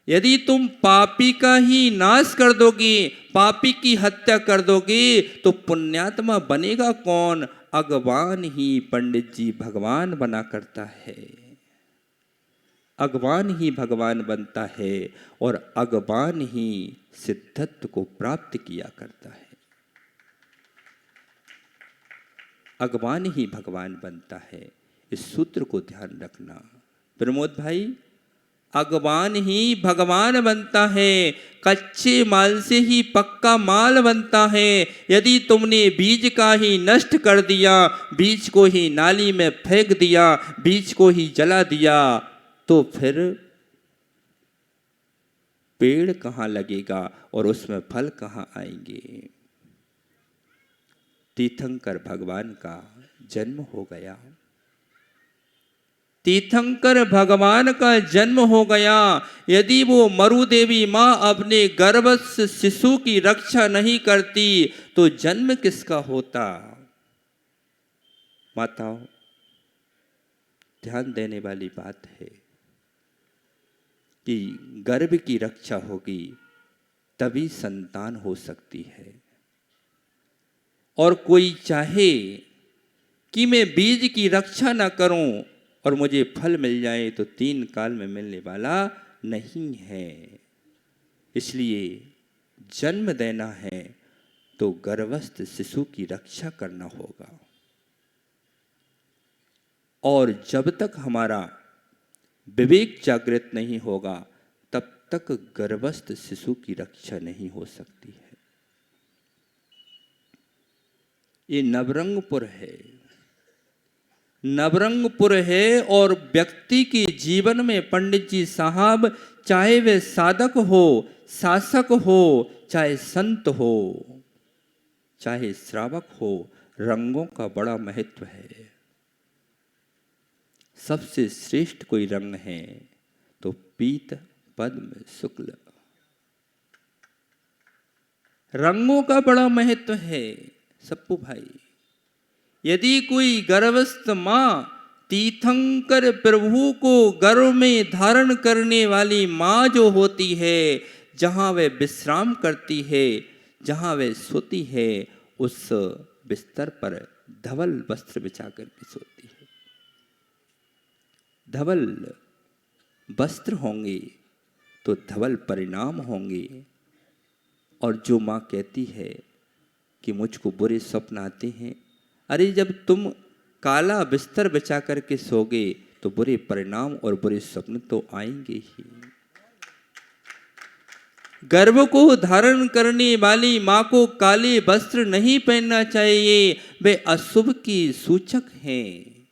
यदि तुम पापी का ही नाश कर दोगे, पापी की हत्या कर दोगे, तो पुण्यात्मा बनेगा कौन? अगवान ही पंडित जी भगवान बना करता है। अगवान ही भगवान बनता है और अगवान ही सिद्धत्व को प्राप्त किया करता है। अगवान ही भगवान बनता है, इस सूत्र को ध्यान रखना। प्रमोद भाई, अगवान ही भगवान बनता है, कच्चे माल से ही पक्का माल बनता है। यदि तुमने बीज का ही नष्ट कर दिया, बीज को ही नाली में फेंक दिया, बीज को ही जला दिया, तो फिर पेड़ कहाँ लगेगा और उसमें फल कहाँ आएंगे? तीर्थंकर भगवान का जन्म हो गया। तीर्थंकर भगवान का जन्म हो गया। यदि वो मरु देवी माँ अपने गर्भस्थ शिशु की रक्षा नहीं करती तो जन्म किसका होता? माताओं, ध्यान देने वाली बात है कि गर्भ की रक्षा होगी तभी संतान हो सकती है। और कोई चाहे कि मैं बीज की रक्षा ना करूं और मुझे फल मिल जाए तो 3 काल में मिलने वाला नहीं है। इसलिए जन्म देना है तो गर्भस्थ शिशु की रक्षा करना होगा, और जब तक हमारा विवेक जागृत नहीं होगा तब तक गर्भस्थ शिशु की रक्षा नहीं हो सकती है। ये नवरंगपुर है, नवरंगपुर है। और व्यक्ति के जीवन में पंडित जी साहब, चाहे वे साधक हो, शासक हो, चाहे संत हो, चाहे श्रावक हो, रंगों का बड़ा महत्व है। सबसे श्रेष्ठ कोई रंग है तो पीत पद्म शुक्ल, रंगों का बड़ा महत्व है। सप्पू भाई, यदि कोई गर्भस्थ माँ तीर्थंकर प्रभु को गर्भ में धारण करने वाली माँ जो होती है, जहाँ वह विश्राम करती है, जहाँ वह सोती है, उस बिस्तर पर धवल वस्त्र बिछा करके सोती है। धवल वस्त्र होंगे तो धवल परिणाम होंगे। और जो माँ कहती है कि मुझको बुरे स्वप्न आते हैं, अरे जब तुम काला बिस्तर बिछा करके सोगे तो बुरे परिणाम और बुरे स्वप्न तो आएंगे ही। गर्भ को धारण करने वाली माँ को काले वस्त्र नहीं पहनना चाहिए, वे अशुभ की सूचक हैं।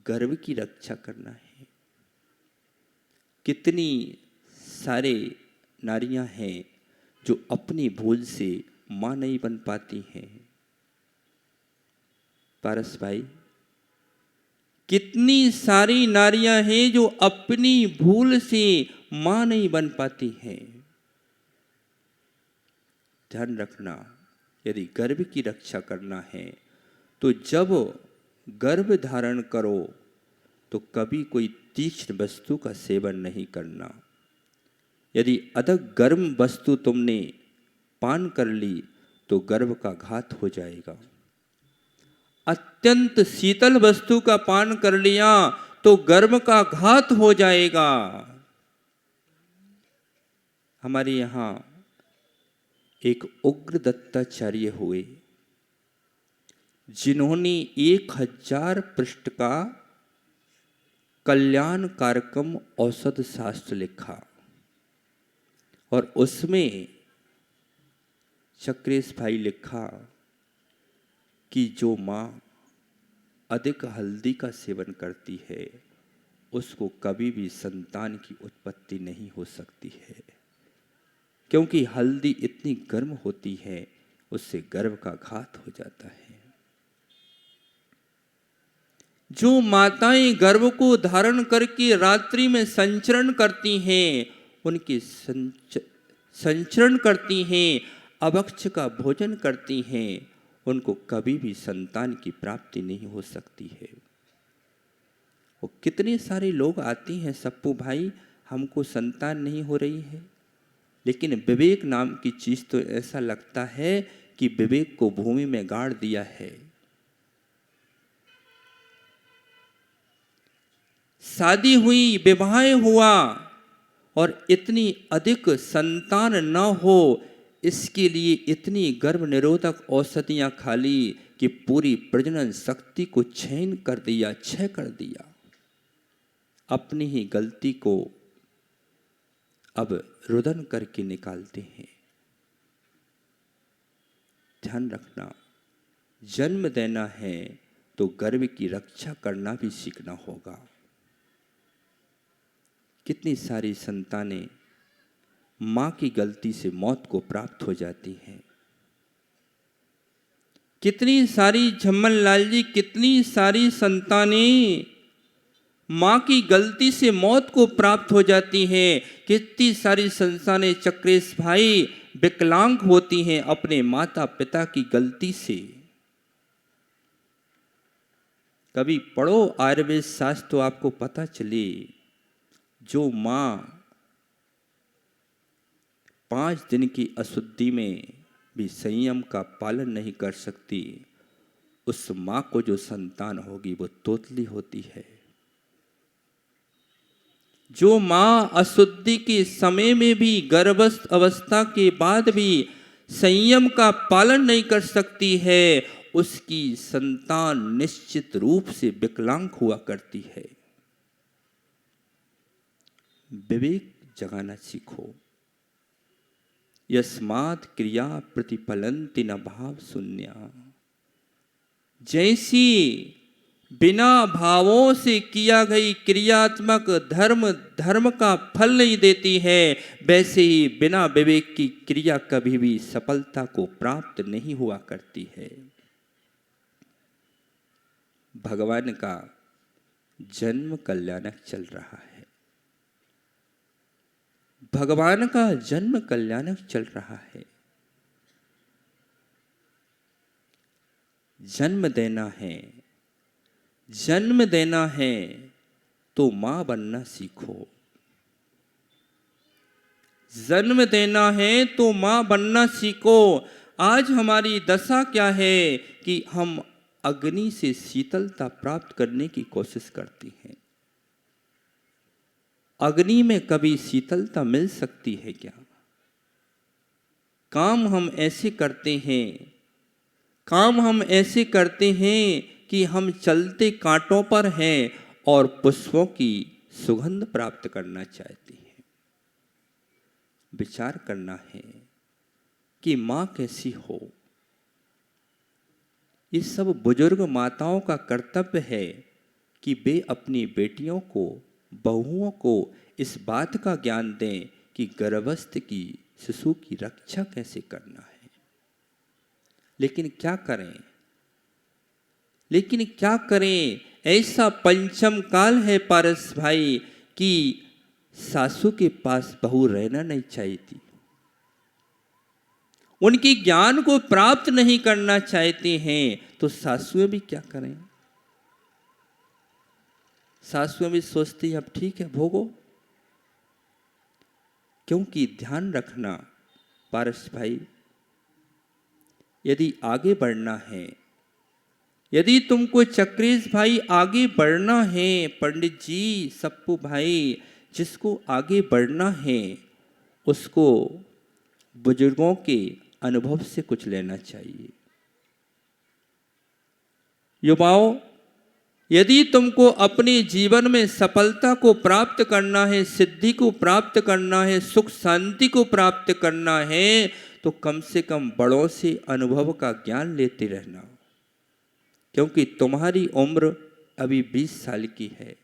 गर्भ की रक्षा करना है। कितनी सारे नारियां हैं जो अपनी भूल से मां नहीं बन पाती हैं। पारस भाई, कितनी सारी नारियां हैं जो अपनी भूल से मां नहीं बन पाती हैं। ध्यान रखना, यदि गर्भ की रक्षा करना है तो जब गर्भ धारण करो तो कभी कोई तीक्ष्ण वस्तु का सेवन नहीं करना। यदि अधिक गर्म वस्तु तुमने पान कर ली तो गर्भ का घात हो जाएगा। अत्यंत शीतल वस्तु का पान कर लिया तो गर्भ का घात हो जाएगा। हमारे यहाँ एक उग्र दत्ताचार्य हुए, जिन्होंने 1000 पृष्ठ का कल्याण कारकम औषध शास्त्र लिखा और उसमें चक्रेश भाई लिखा कि जो माँ अधिक हल्दी का सेवन करती है उसको कभी भी संतान की उत्पत्ति नहीं हो सकती है, क्योंकि हल्दी इतनी गर्म होती है, उससे गर्भ का घात हो जाता है। जो माताएं गर्भ को धारण करके रात्रि में संचरण करती हैं, उनके संचरण करती हैं, अभक्ष का भोजन करती हैं, उनको कभी भी संतान की प्राप्ति नहीं हो सकती है। और कितने सारे लोग आते हैं, सप्पू भाई हमको संतान नहीं हो रही है, लेकिन विवेक नाम की चीज तो ऐसा लगता है कि विवेक को भूमि में गाड़ दिया है। शादी हुई, विवाह हुआ और इतनी अधिक संतान न हो, इसके लिए इतनी गर्भ निरोधक औषधियां खा ली कि पूरी प्रजनन शक्ति को क्षय कर दिया। अपनी ही गलती को अब रुदन करके निकालते हैं। ध्यान रखना, जन्म देना है तो गर्भ की रक्षा करना भी सीखना होगा। कितनी सारी संतानें मां की गलती से मौत को प्राप्त हो जाती हैं। कितनी सारी झम्मन लाल जी, कितनी सारी संतानें मां की गलती से मौत को प्राप्त हो जाती हैं। कितनी सारी संतानें चक्रेश भाई विकलांग होती हैं अपने माता पिता की गलती से। कभी पढ़ो आयुर्वेद शास्त्र तो आपको पता चले, जो मां 5 दिन की अशुद्धि में भी संयम का पालन नहीं कर सकती, उस मां को जो संतान होगी वो तोतली होती है। जो मां अशुद्धि के समय में भी, गर्भस्थ अवस्था के बाद भी संयम का पालन नहीं कर सकती है, उसकी संतान निश्चित रूप से विकलांग हुआ करती है। विवेक जगाना सीखो। यस्मात् क्रिया प्रतिफलन्ति न भाव शून्या। जैसी बिना भावों से किया गई क्रियात्मक धर्म का फल नहीं देती है, वैसे ही बिना विवेक की क्रिया कभी भी सफलता को प्राप्त नहीं हुआ करती है। भगवान का जन्म कल्याणक चल रहा है। भगवान का जन्म कल्याणक चल रहा है। जन्म देना है जन्म देना है तो मां बनना सीखो। जन्म देना है तो मां बनना सीखो। आज हमारी दशा क्या है कि हम अग्नि से शीतलता प्राप्त करने की कोशिश करते हैं। अग्नि में कभी शीतलता मिल सकती है क्या? काम हम ऐसे करते हैं, काम हम ऐसे करते हैं कि हम चलते कांटों पर हैं और पुष्पों की सुगंध प्राप्त करना चाहते हैं। विचार करना है कि मां कैसी हो। ये सब बुजुर्ग माताओं का कर्तव्य है कि वे अपनी बेटियों को, बहुओं को इस बात का ज्ञान दें कि गर्भस्थ की शिशु की रक्षा कैसे करना है। लेकिन क्या करें, लेकिन क्या करें? ऐसा पंचम काल है पारस भाई कि सासू के पास बहू रहना नहीं चाहती, उनके ज्ञान को प्राप्त नहीं करना चाहते हैं। तो सासुएं भी क्या करें? सासुएं भी सोचती है अब ठीक है भोगो। क्योंकि ध्यान रखना पारस भाई, यदि आगे बढ़ना है, यदि तुमको चक्रेश भाई आगे बढ़ना है, पंडित जी, सप्पू भाई, जिसको आगे बढ़ना है उसको बुजुर्गों के अनुभव से कुछ लेना चाहिए। युवाओं, यदि तुमको अपने जीवन में सफलता को प्राप्त करना है, सिद्धि को प्राप्त करना है, सुख शांति को प्राप्त करना है, तो कम से कम बड़ों से अनुभव का ज्ञान लेते रहना। क्योंकि तुम्हारी उम्र अभी 20 साल की है,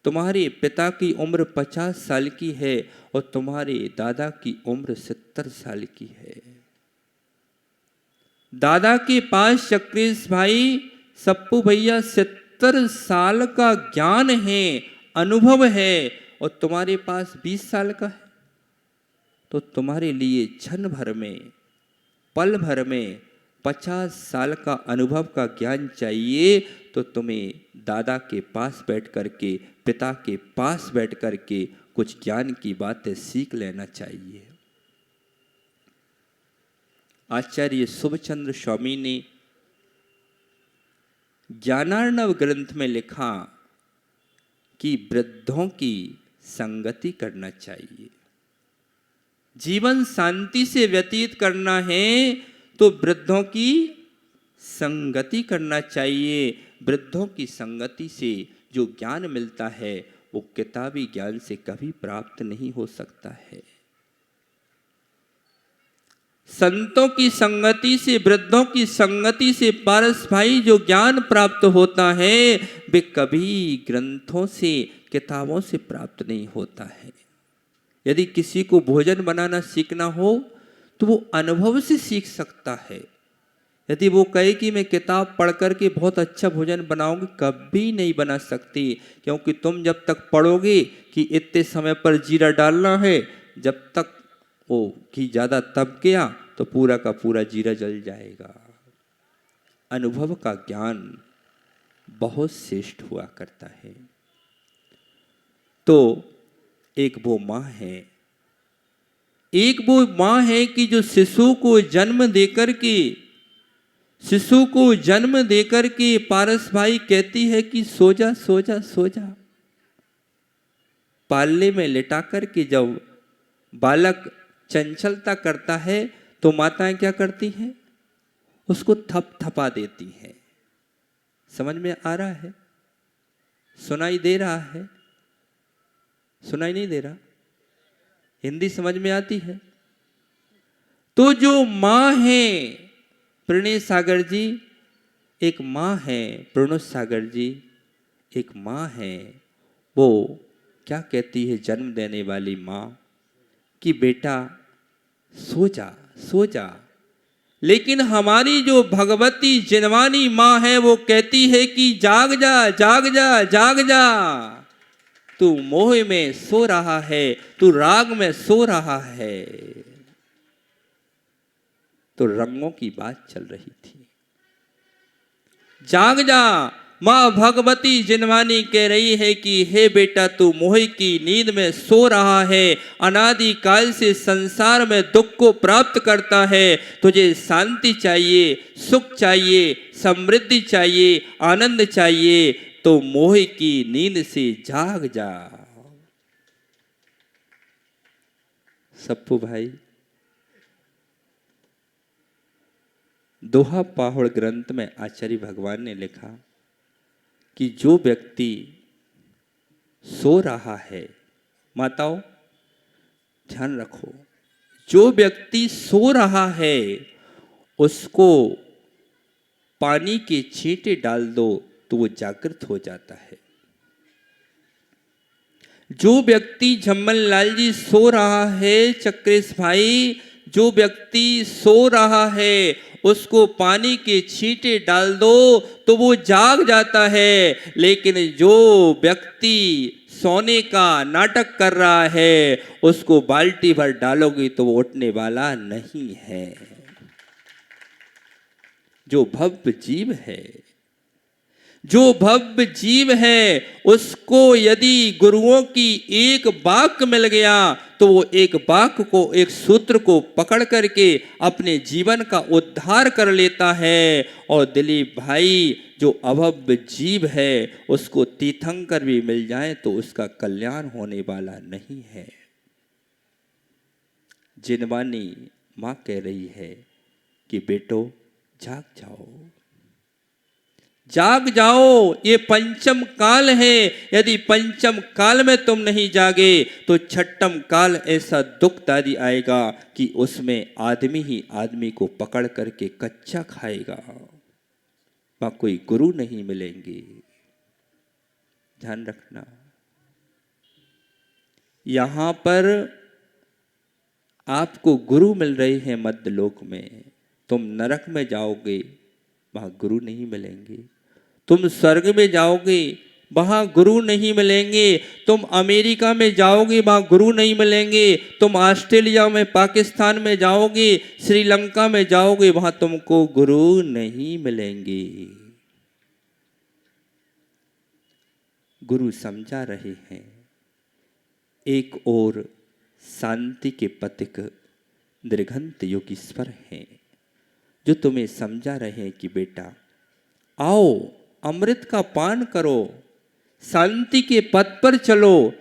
तुम्हारे पिता की उम्र 50 साल की है और तुम्हारे दादा की उम्र 70 साल की है। दादा के पास चक्रेश भाई, सप्पू भैया 70 साल का ज्ञान है, अनुभव है, और तुम्हारे पास 20 साल का है। तो तुम्हारे लिए क्षण भर में, पल भर में 50 साल का अनुभव का ज्ञान चाहिए। तो तुम्हें दादा के पास बैठ करके, पिता के पास बैठ करके कुछ ज्ञान की बातें सीख लेना चाहिए। आचार्य शुभचंद्र स्वामी ने ज्ञानार्णव ग्रंथ में लिखा कि वृद्धों की संगति करना चाहिए। जीवन शांति से व्यतीत करना है तो वृद्धों की संगति करना चाहिए। वृद्धों की संगति से जो ज्ञान मिलता है वो किताबी ज्ञान से कभी प्राप्त नहीं हो सकता है। संतों की संगति से, वृद्धों की संगति से पारस भाई जो ज्ञान प्राप्त होता है वे कभी ग्रंथों से, किताबों से प्राप्त नहीं होता है। यदि किसी को भोजन बनाना सीखना हो तो वो अनुभव से सीख सकता है। यदि वो कहे कि मैं किताब पढ़ करके बहुत अच्छा भोजन बनाऊंगी, कभी नहीं बना सकती। क्योंकि तुम जब तक पढ़ोगे कि इतने समय पर जीरा डालना है, जब तक वो घी ज़्यादा तप गया तो पूरा का पूरा जीरा जल जाएगा। अनुभव का ज्ञान बहुत श्रेष्ठ हुआ करता है। तो एक वो माँ है, एक वो माँ है कि जो शिशु को जन्म देकर के, शिशु को जन्म देकर के पारस भाई कहती है कि सो जा सो जा सो जा। पालने में लिटा करके जब बालक चंचलता करता है तो माताएं क्या करती हैं? उसको थपथपा देती हैं। समझ में आ रहा है? सुनाई दे रहा है? सुनाई नहीं दे रहा? हिंदी समझ में आती है? तो जो माँ है, प्रणय सागर जी एक माँ है, प्रणुष सागर जी एक माँ है। वो क्या कहती है जन्म देने वाली माँ कि बेटा सो जा सो जा। लेकिन हमारी जो भगवती जिनवानी माँ है वो कहती है कि जाग जा जाग जा जाग जा। तू मोह में सो रहा है, तू राग में सो रहा है। तो रंगों की बात चल रही थी। जाग जा, माँ भगवती जिनवानी कह रही है कि हे बेटा, तू मोह की नींद में सो रहा है, अनादि काल से संसार में दुख को प्राप्त करता है। तुझे शांति चाहिए, सुख चाहिए, समृद्धि चाहिए, आनंद चाहिए, तो मोह की नींद से जाग जा। सप्पू भाई, दोहा पाहुड़ ग्रंथ में आचार्य भगवान ने लिखा कि जो व्यक्ति सो रहा है, माताओं ध्यान रखो, जो व्यक्ति सो रहा है उसको पानी के छींटे डाल दो तो वो जागृत हो जाता है। जो व्यक्ति झम्मन लाल जी सो रहा है, चक्रेश भाई, जो व्यक्ति सो रहा है उसको पानी के छींटे डाल दो तो वो जाग जाता है। लेकिन जो व्यक्ति सोने का नाटक कर रहा है उसको बाल्टी भर डालोगी तो वो उठने वाला नहीं है। जो भव्य जीव है, जो भव्य जीव है, उसको यदि गुरुओं की एक वाक्य मिल गया तो वो एक वाक्य को, एक सूत्र को पकड़ करके अपने जीवन का उद्धार कर लेता है। और दिलीप भाई, जो अभव्य जीव है उसको तीर्थंकर भी मिल जाए तो उसका कल्याण होने वाला नहीं है। जिनवानी माँ कह रही है कि बेटो जाग जाओ, जाग जाओ, ये पंचम काल है। यदि पंचम काल में तुम नहीं जागे तो छठम काल ऐसा दुखदारी आएगा कि उसमें आदमी ही आदमी को पकड़ करके कच्चा खाएगा, वहां कोई गुरु नहीं मिलेंगे। ध्यान रखना, यहां पर आपको गुरु मिल रहे हैं मध्य लोक में, तुम नरक में जाओगे वहां गुरु नहीं मिलेंगे। तुम स्वर्ग में जाओगे वहां गुरु नहीं मिलेंगे। तुम अमेरिका में जाओगे वहां गुरु नहीं मिलेंगे। तुम ऑस्ट्रेलिया में, पाकिस्तान में जाओगे, श्रीलंका में जाओगे, वहां तुमको गुरु नहीं मिलेंगे। गुरु समझा रहे हैं, एक और शांति के पथिक निर्घंत योगीश्वर हैं जो तुम्हें समझा रहे हैं कि बेटा आओ, अमृत का पान करो, शांति के पथ पर चलो,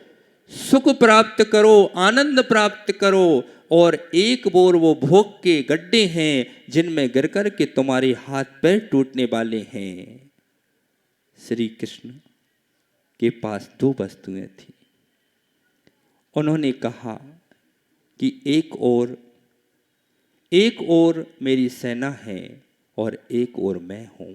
सुख प्राप्त करो, आनंद प्राप्त करो। और एक बोर वो भोग के गड्ढे हैं जिनमें गिर कर के तुम्हारे हाथ पैर टूटने वाले हैं। श्री कृष्ण के पास दो वस्तुएं थी। उन्होंने कहा कि एक और मेरी सेना है और एक और मैं हूं।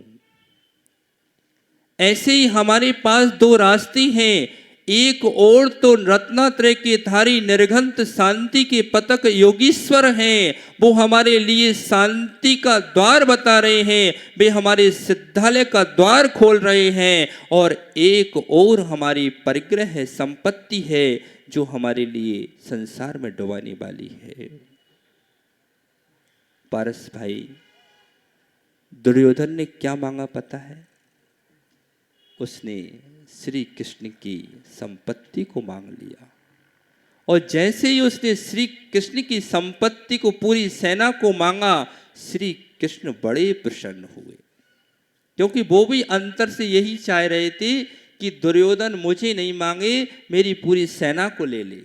ऐसे ही हमारे पास दो रास्ते हैं। एक और तो रत्नात्रय के धारी निर्घंत शांति के पतक योगीश्वर हैं, वो हमारे लिए शांति का द्वार बता रहे हैं, वे हमारे सिद्धालय का द्वार खोल रहे हैं। और एक और हमारी परिग्रह संपत्ति है जो हमारे लिए संसार में डुबाने वाली है। पारस भाई, दुर्योधन ने क्या मांगा पता है? उसने श्री कृष्ण की संपत्ति को मांग लिया। और जैसे ही उसने श्री कृष्ण की संपत्ति को, पूरी सेना को मांगा, श्री कृष्ण बड़े प्रसन्न हुए, क्योंकि वो भी अंतर से यही चाह रहे थे कि दुर्योधन मुझे नहीं मांगे, मेरी पूरी सेना को ले ले।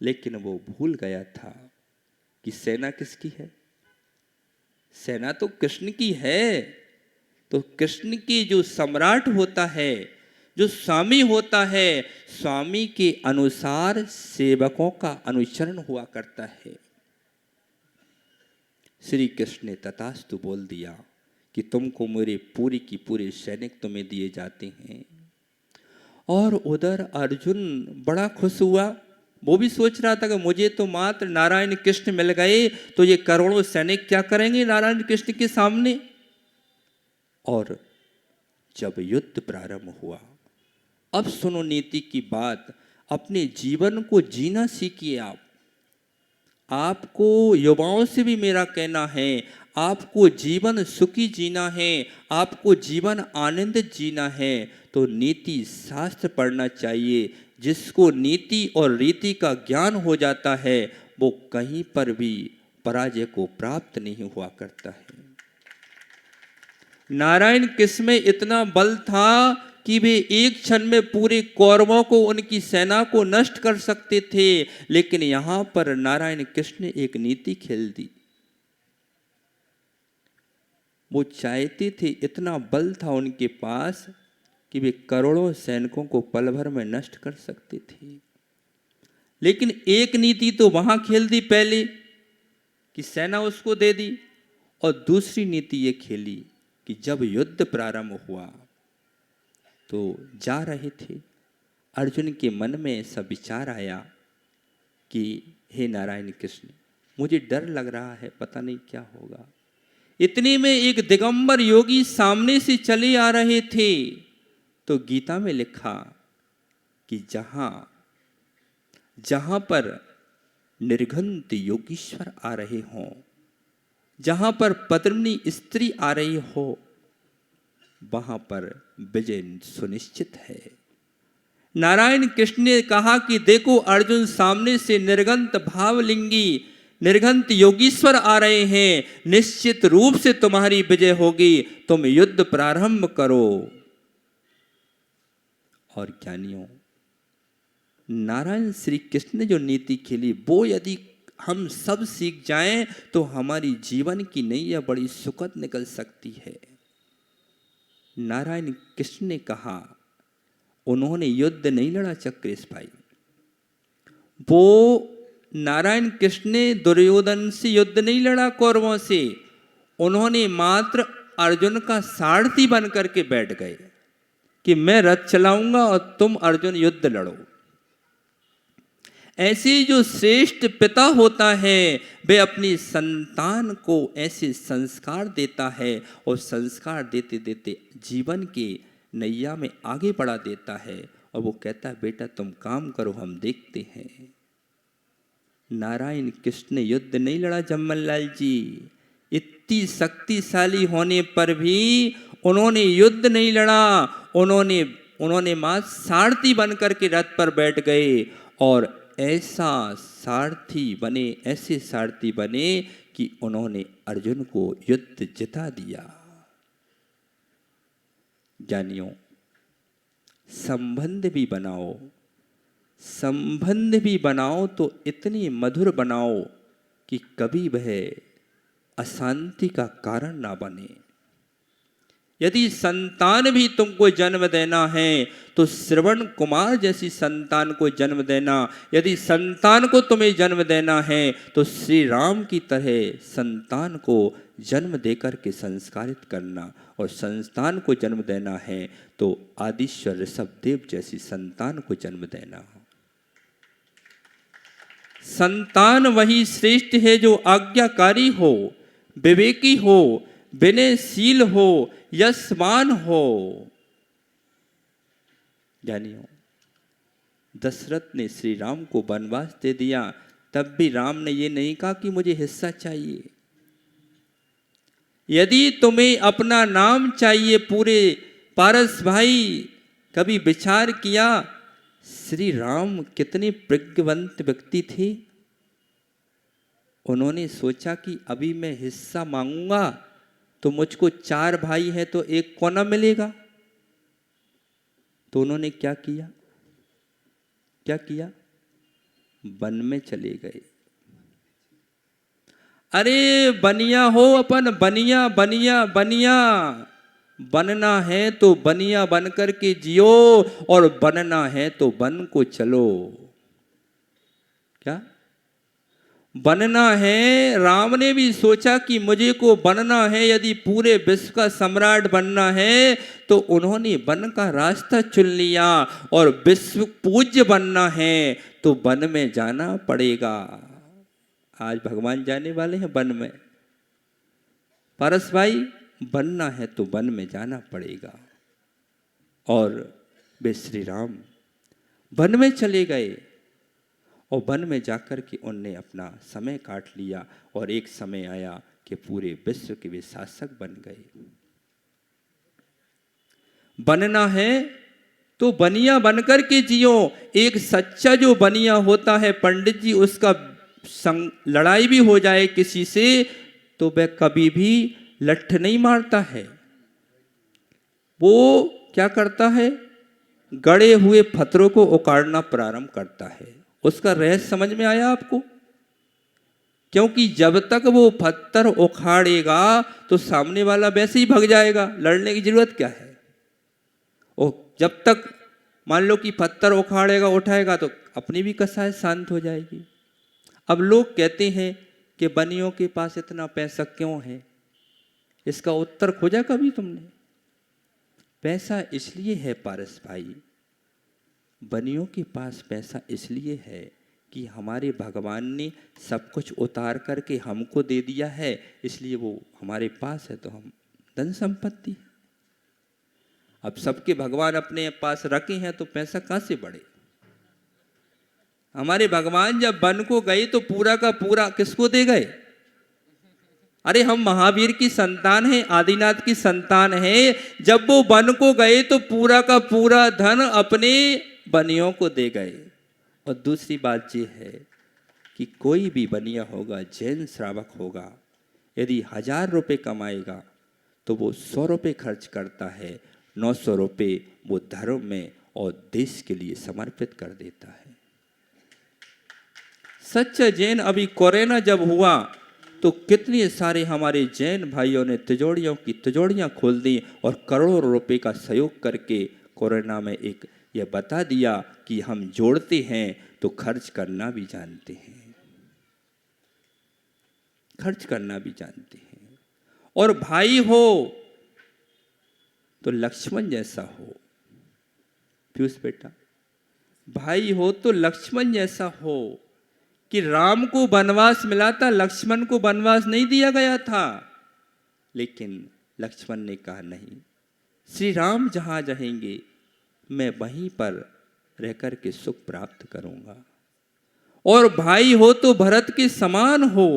लेकिन वो भूल गया था कि सेना किसकी है? सेना तो कृष्ण की है। तो कृष्ण की जो सम्राट होता है, जो स्वामी होता है, स्वामी के अनुसार सेवकों का अनुसरण हुआ करता है। श्री कृष्ण ने तथास्तु बोल दिया कि तुमको मेरे पूरी की पूरे सैनिक तुम्हें दिए जाते हैं। और उधर अर्जुन बड़ा खुश हुआ। वो भी सोच रहा था कि मुझे तो मात्र नारायण कृष्ण मिल गए, तो ये करोड़ों सैनिक क्या करेंगे नारायण कृष्ण के सामने। और जब युद्ध प्रारंभ हुआ, अब सुनो नीति की बात, अपने जीवन को जीना सीखिए। आपको युवाओं से भी मेरा कहना है, आपको जीवन सुखी जीना है, आपको जीवन आनंदित जीना है, तो नीति शास्त्र पढ़ना चाहिए। जिसको नीति और रीति का ज्ञान हो जाता है वो कहीं पर भी पराजय को प्राप्त नहीं हुआ करता है। नारायण कृष्ण में इतना बल था कि वे एक क्षण में पूरे कौरवों को, उनकी सेना को नष्ट कर सकते थे, लेकिन यहां पर नारायण कृष्ण ने एक नीति खेल दी। वो चाहते थे, इतना बल था उनके पास कि वे करोड़ों सैनिकों को पल भर में नष्ट कर सकते थे, लेकिन एक नीति तो वहां खेल दी पहले कि सेना उसको दे दी, और दूसरी नीति ये खेली कि जब युद्ध प्रारंभ हुआ तो जा रहे थे, अर्जुन के मन में ऐसा विचार आया कि हे नारायण कृष्ण, मुझे डर लग रहा है, पता नहीं क्या होगा। इतने में एक दिगंबर योगी सामने से चले आ रहे थे। तो गीता में लिखा कि जहां पर निर्घंत योगीश्वर आ रहे हों, जहां पर पद्मिनी स्त्री आ रही हो, वहां पर विजय सुनिश्चित है। नारायण कृष्ण ने कहा कि देखो अर्जुन, सामने से निर्घंत भावलिंगी, निर्घंत योगीश्वर आ रहे हैं, निश्चित रूप से तुम्हारी विजय होगी, तुम युद्ध प्रारंभ करो। और ज्ञानियों, नारायण श्री कृष्ण ने जो नीति खेली वो यदि हम सब सीख जाएं तो हमारी जीवन की नैया बड़ी सुखद निकल सकती है। नारायण कृष्ण ने कहा, उन्होंने युद्ध नहीं लड़ा चक्रेश भाई, वो नारायण कृष्ण ने दुर्योधन से युद्ध नहीं लड़ा, कौरवों से। उन्होंने मात्र अर्जुन का सारथी बन करके बैठ गए कि मैं रथ चलाऊंगा और तुम अर्जुन युद्ध लड़ो। ऐसे जो श्रेष्ठ पिता होता है वे अपनी संतान को ऐसे संस्कार देता है, और संस्कार देते देते जीवन के नैया में आगे बढ़ा देता है, और वो कहता है बेटा तुम काम करो, हम देखते हैं। नारायण कृष्ण ने युद्ध नहीं लड़ा जम्मन लाल जी, इतनी शक्तिशाली होने पर भी उन्होंने युद्ध नहीं लड़ा। उन्होंने मां सारथी बन करके रथ पर बैठ गए, और ऐसे सारथी बने कि उन्होंने अर्जुन को युद्ध जिता दिया। ज्ञानियों, संबंध भी बनाओ तो इतनी मधुर बनाओ कि कभी वह अशांति का कारण ना बने। यदि संतान भी तुमको जन्म देना है तो श्रवण कुमार जैसी संतान को जन्म देना। यदि संतान को तुम्हें जन्म देना है तो श्री राम की तरह संतान को जन्म देकर के संस्कारित करना, और संतान को जन्म देना है तो आदिश्वर ऋषभदेव जैसी संतान को जन्म देना। संतान वही श्रेष्ठ है जो आज्ञाकारी हो, विवेकी हो, विनयशील हो, यशमान हो। जानियो, दशरथ ने श्री राम को वनवास दे दिया, तब भी राम ने ये नहीं कहा कि मुझे हिस्सा चाहिए। यदि तुम्हें अपना नाम चाहिए पूरे पारस भाई, कभी विचार किया श्री राम कितने प्रज्ञावंत व्यक्ति थे। उन्होंने सोचा कि अभी मैं हिस्सा मांगूंगा तो मुझको 4 भाई हैं तो एक कोना मिलेगा। तो उन्होंने क्या किया? वन में चले गए। अरे बनिया हो अपन, बनिया बनना है तो बनिया बन करके जियो, और बनना है तो बन को चलो। क्या बनना है? राम ने भी सोचा कि मुझे को बनना है, यदि पूरे विश्व का सम्राट बनना है तो उन्होंने वन का रास्ता चुन लिया, और विश्व पूज्य बनना है तो वन में जाना पड़ेगा। आज भगवान जाने वाले हैं वन में। पारस भाई, बनना है तो वन में जाना पड़ेगा। और वे श्री राम वन में चले गए, और वन में जाकर के उनने अपना समय काट लिया। और एक समय आया कि कि पूरे विश्व के वे शासक बन गए। बनना है तो बनिया बनकर के जियो। एक सच्चा जो बनिया होता है पंडित जी, उसका लड़ाई भी हो जाए किसी से तो वह कभी भी लठ नहीं मारता है। वो क्या करता है, गड़े हुए पत्थरों को उखाड़ना प्रारंभ करता है। उसका रहस्य समझ में आया आपको? क्योंकि जब तक वो पत्थर उखाड़ेगा तो सामने वाला वैसे ही भाग जाएगा, लड़ने की जरूरत क्या है। और जब तक मान लो कि पत्थर उखाड़ेगा उठाएगा तो अपनी भी कसाय शांत हो जाएगी। अब लोग कहते हैं कि बनियों के पास इतना पैसा क्यों है, इसका उत्तर खोजा कभी तुमने? पैसा इसलिए है पारस भाई, बनियों के पास पैसा इसलिए है कि हमारे भगवान ने सब कुछ उतार करके हमको दे दिया है, इसलिए वो हमारे पास है तो हम धन संपत्ति। अब सबके भगवान अपने पास रखे हैं तो पैसा कहां से बढ़े। हमारे भगवान जब वन को गए तो पूरा का पूरा किसको दे गए? अरे हम महावीर की संतान हैं, आदिनाथ की संतान हैं। जब वो वन को गए तो पूरा का पूरा धन अपने बनियों को दे गए। और दूसरी बात ये है कि कोई भी बनिया होगा, जैन श्रावक होगा, यदि 1000 रुपये कमाएगा तो वो 100 रुपये खर्च करता है, 900 रुपये वो धर्म में और देश के लिए समर्पित कर देता है। सच्चा जैन अभी कोरोना जब हुआ तो कितने सारे हमारे जैन भाइयों ने तिजोरियों की तिजोरियां खोल दी और करोड़ों रुपए का सहयोग करके कोरोना में एक यह बता दिया कि हम जोड़ते हैं तो खर्च करना भी जानते हैं, खर्च करना भी जानते हैं। और भाई हो तो लक्ष्मण जैसा हो। पीयूष बेटा, भाई हो तो लक्ष्मण जैसा हो कि राम को वनवास मिला था, लक्ष्मण को वनवास नहीं दिया गया था। लेकिन लक्ष्मण ने कहा नहीं, श्री राम जहां जाएंगे मैं वहीं पर रहकर के सुख प्राप्त करूंगा। और भाई हो तो भरत के समान हो।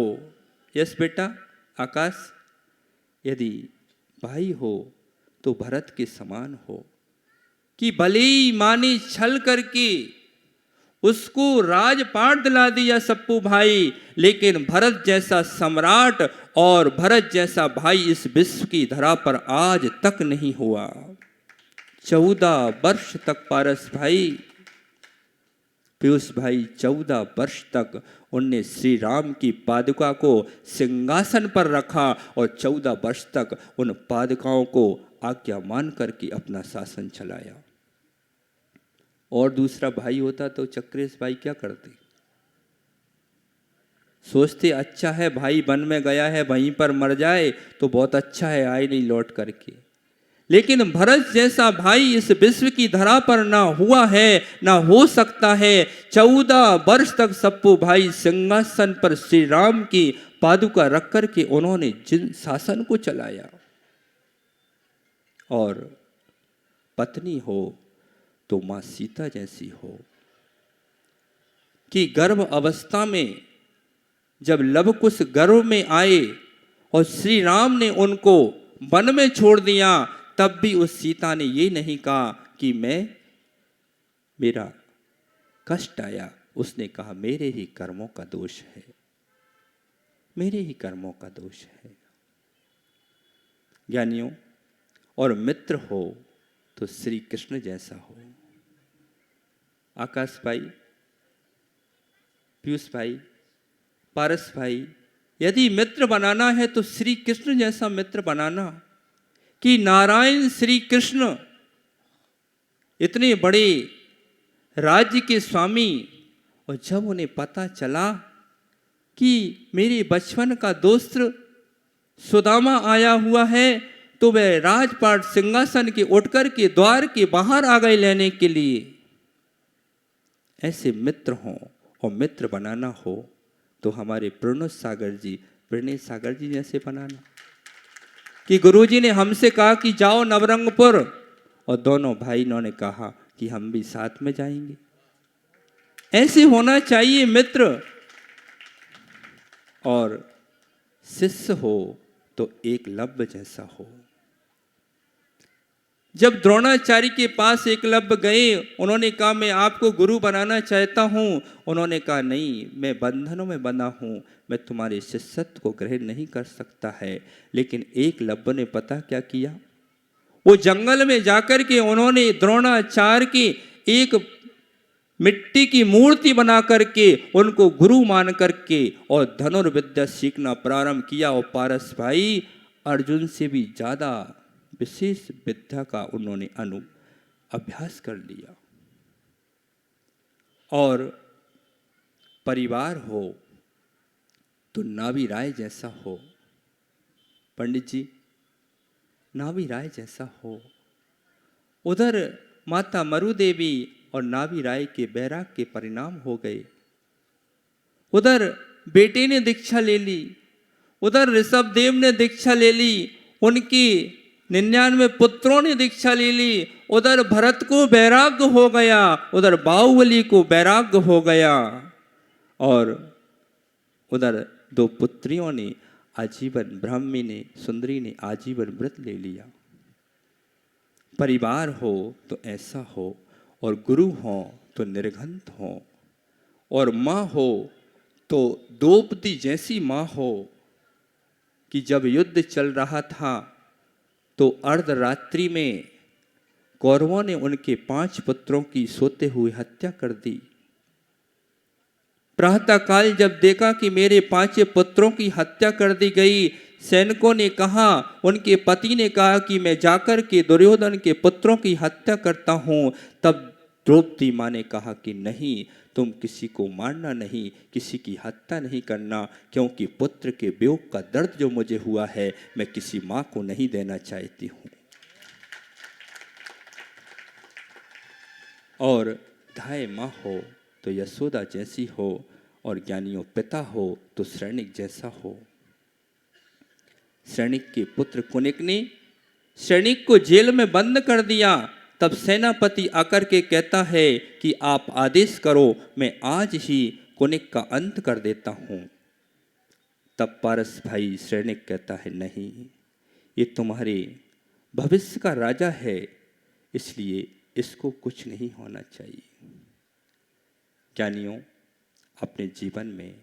यस बेटा आकाश, यदि भाई हो तो भरत के समान हो कि भले ही माने छल करके उसको राजपाट दिला दिया सप्पू भाई, लेकिन भरत जैसा सम्राट और भरत जैसा भाई इस विश्व की धरा पर आज तक नहीं हुआ। 14 वर्ष तक पारस भाई, पीयूष भाई, 14 वर्ष तक उनने श्री राम की पादुका को सिंहासन पर रखा और 14 वर्ष तक उन पादुकाओं को आज्ञा मान करके अपना शासन चलाया। और दूसरा भाई होता तो चक्रेश भाई क्या करते? सोचते अच्छा है भाई वन में गया है, वहीं पर मर जाए तो बहुत अच्छा है, आए नहीं लौट करके। लेकिन भरत जैसा भाई इस विश्व की धरा पर ना हुआ है, ना हो सकता है। 14 वर्ष तक सप्पू भाई सिंहासन पर श्री राम की पादुका रख करके उन्होंने जिन शासन को चलाया। और पत्नी हो तो मां सीता जैसी हो कि गर्भ अवस्था में जब लव कुश गर्भ में आए और श्री राम ने उनको वन में छोड़ दिया, तब भी उस सीता ने ये नहीं कहा कि मेरा कष्ट आया। उसने कहा मेरे ही कर्मों का दोष है, मेरे ही कर्मों का दोष है। ज्ञानियों और मित्र हो तो श्री कृष्ण जैसा हो। आकाश भाई, पीयूष भाई, पारस भाई, यदि मित्र बनाना है तो श्री कृष्ण जैसा मित्र बनाना। कि नारायण श्री कृष्ण इतने बड़े राज्य के स्वामी, और जब उन्हें पता चला कि मेरे बचपन का दोस्त सुदामा आया हुआ है, तो वह राजपाट सिंहासन के उठकर के द्वार के बाहर आ गए लेने के लिए। ऐसे मित्र हों और मित्र बनाना हो तो हमारे प्रणोद सागर जी, प्रणेश सागर जी जैसे बनाना। कि गुरुजी ने हमसे कहा कि जाओ नवरंगपुर, और दोनों भाई इन्होंने कहा कि हम भी साथ में जाएंगे। ऐसे होना चाहिए मित्र। और शिष्य हो तो एकलव्य जैसा हो। जब द्रोणाचार्य के पास एकलव्य गए, उन्होंने कहा मैं आपको गुरु बनाना चाहता हूँ। उन्होंने कहा नहीं, मैं बंधनों में बंधा हूँ, मैं तुम्हारे शिष्यत्व को ग्रहण नहीं कर सकता है। लेकिन एकलव्य ने पता क्या किया, वो जंगल में जाकर के उन्होंने द्रोणाचार्य की एक मिट्टी की मूर्ति बना करके उनको गुरु मान करके और धनुर्विद्या सीखना प्रारंभ किया। और पारस भाई अर्जुन से भी ज्यादा विशेष विद्या का उन्होंने अभ्यास कर लिया। और परिवार हो तो नाभि राय जैसा हो, पंडित जी नाभि राय जैसा हो। उधर माता मरु देवी और नाभि राय के बैराग के परिणाम हो गए। उधर बेटे ने दीक्षा ले ली, उधर ऋषभ देव ने दीक्षा ले ली, उनकी 99 पुत्रों ने दीक्षा ले ली। उधर भरत को वैराग्य हो गया, उधर बाहुबली को वैराग्य हो गया। और उधर 2 पुत्रियों ने आजीवन, ब्राह्मी ने, सुंदरी ने आजीवन व्रत ले लिया। परिवार हो तो ऐसा हो, और गुरु हो तो निर्घंत हो, और माँ हो तो द्रौपदी जैसी माँ हो कि जब युद्ध चल रहा था तो अर्धरात्रि में कौरवों ने उनके 5 पुत्रों की सोते हुए हत्या कर दी। प्रातः काल जब देखा कि मेरे 5 पुत्रों की हत्या कर दी गई, सैनिकों ने कहा, उनके पति ने कहा कि मैं जाकर के दुर्योधन के पुत्रों की हत्या करता हूं। तब द्रौपदी माँ ने कहा कि नहीं, तुम किसी को मारना नहीं, किसी की हत्या नहीं करना, क्योंकि पुत्र के वियोग का दर्द जो मुझे हुआ है मैं किसी माँ को नहीं देना चाहती हूँ। और धाय माँ हो तो यशोदा जैसी हो, और ज्ञानियों पिता हो तो सैनिक जैसा हो। सैनिक के पुत्र कुनिक ने सैनिक को जेल में बंद कर दिया। तब सेनापति आकर के कहता है कि आप आदेश करो, मैं आज ही कुनिक का अंत कर देता हूं। तब पारस भाई सैनिक कहता है नहीं, ये तुम्हारे भविष्य का राजा है, इसलिए इसको कुछ नहीं होना चाहिए। ज्ञानियों, अपने जीवन में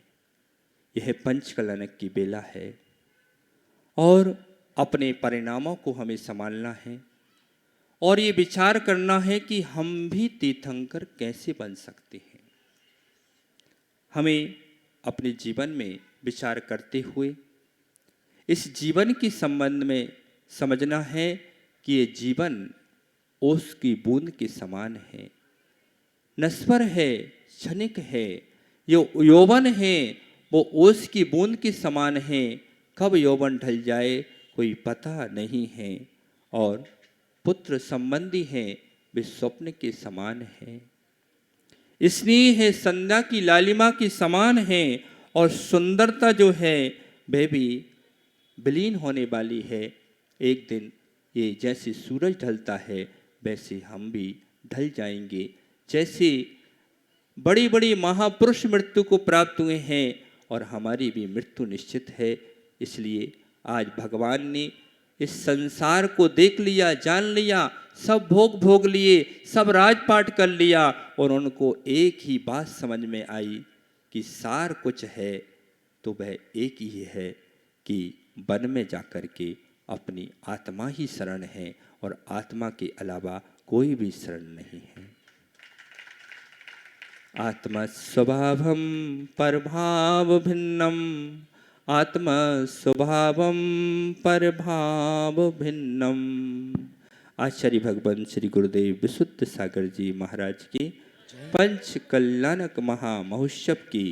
यह पंचकलनक की बेला है और अपने परिणामों को हमें संभालना है और ये विचार करना है कि हम भी तीर्थंकर कैसे बन सकते हैं। हमें अपने जीवन में विचार करते हुए इस जीवन के संबंध में समझना है कि ये जीवन ओस की बूंद के समान है, नश्वर है, क्षणिक है। ये यौवन है वो ओस की बूंद के समान है, कब यौवन ढल जाए कोई पता नहीं है। और पुत्र संबंधी हैं वे स्वप्न के समान है, स्नेह है संध्या की लालिमा के समान है, और सुंदरता जो है वह भी विलीन होने वाली है। एक दिन ये जैसे सूरज ढलता है वैसे हम भी ढल जाएंगे। जैसे बड़ी बड़ी महापुरुष मृत्यु को प्राप्त हुए हैं और हमारी भी मृत्यु निश्चित है। इसलिए आज भगवान ने इस संसार को देख लिया, जान लिया, सब भोग भोग लिए, सब राजपाट कर लिया और उनको एक ही बात समझ में आई कि सार कुछ है तो वह एक ही है कि वन में जाकर के अपनी आत्मा ही शरण है और आत्मा के अलावा कोई भी शरण नहीं है। आत्मा स्वभावम परभाव भिन्नम, आत्मा स्वभावम परभाव भिन्नम। आचार्य भगवान श्री गुरुदेव विशुद्ध सागर जी महाराज की पंच कल्याणक महामहोत्सव की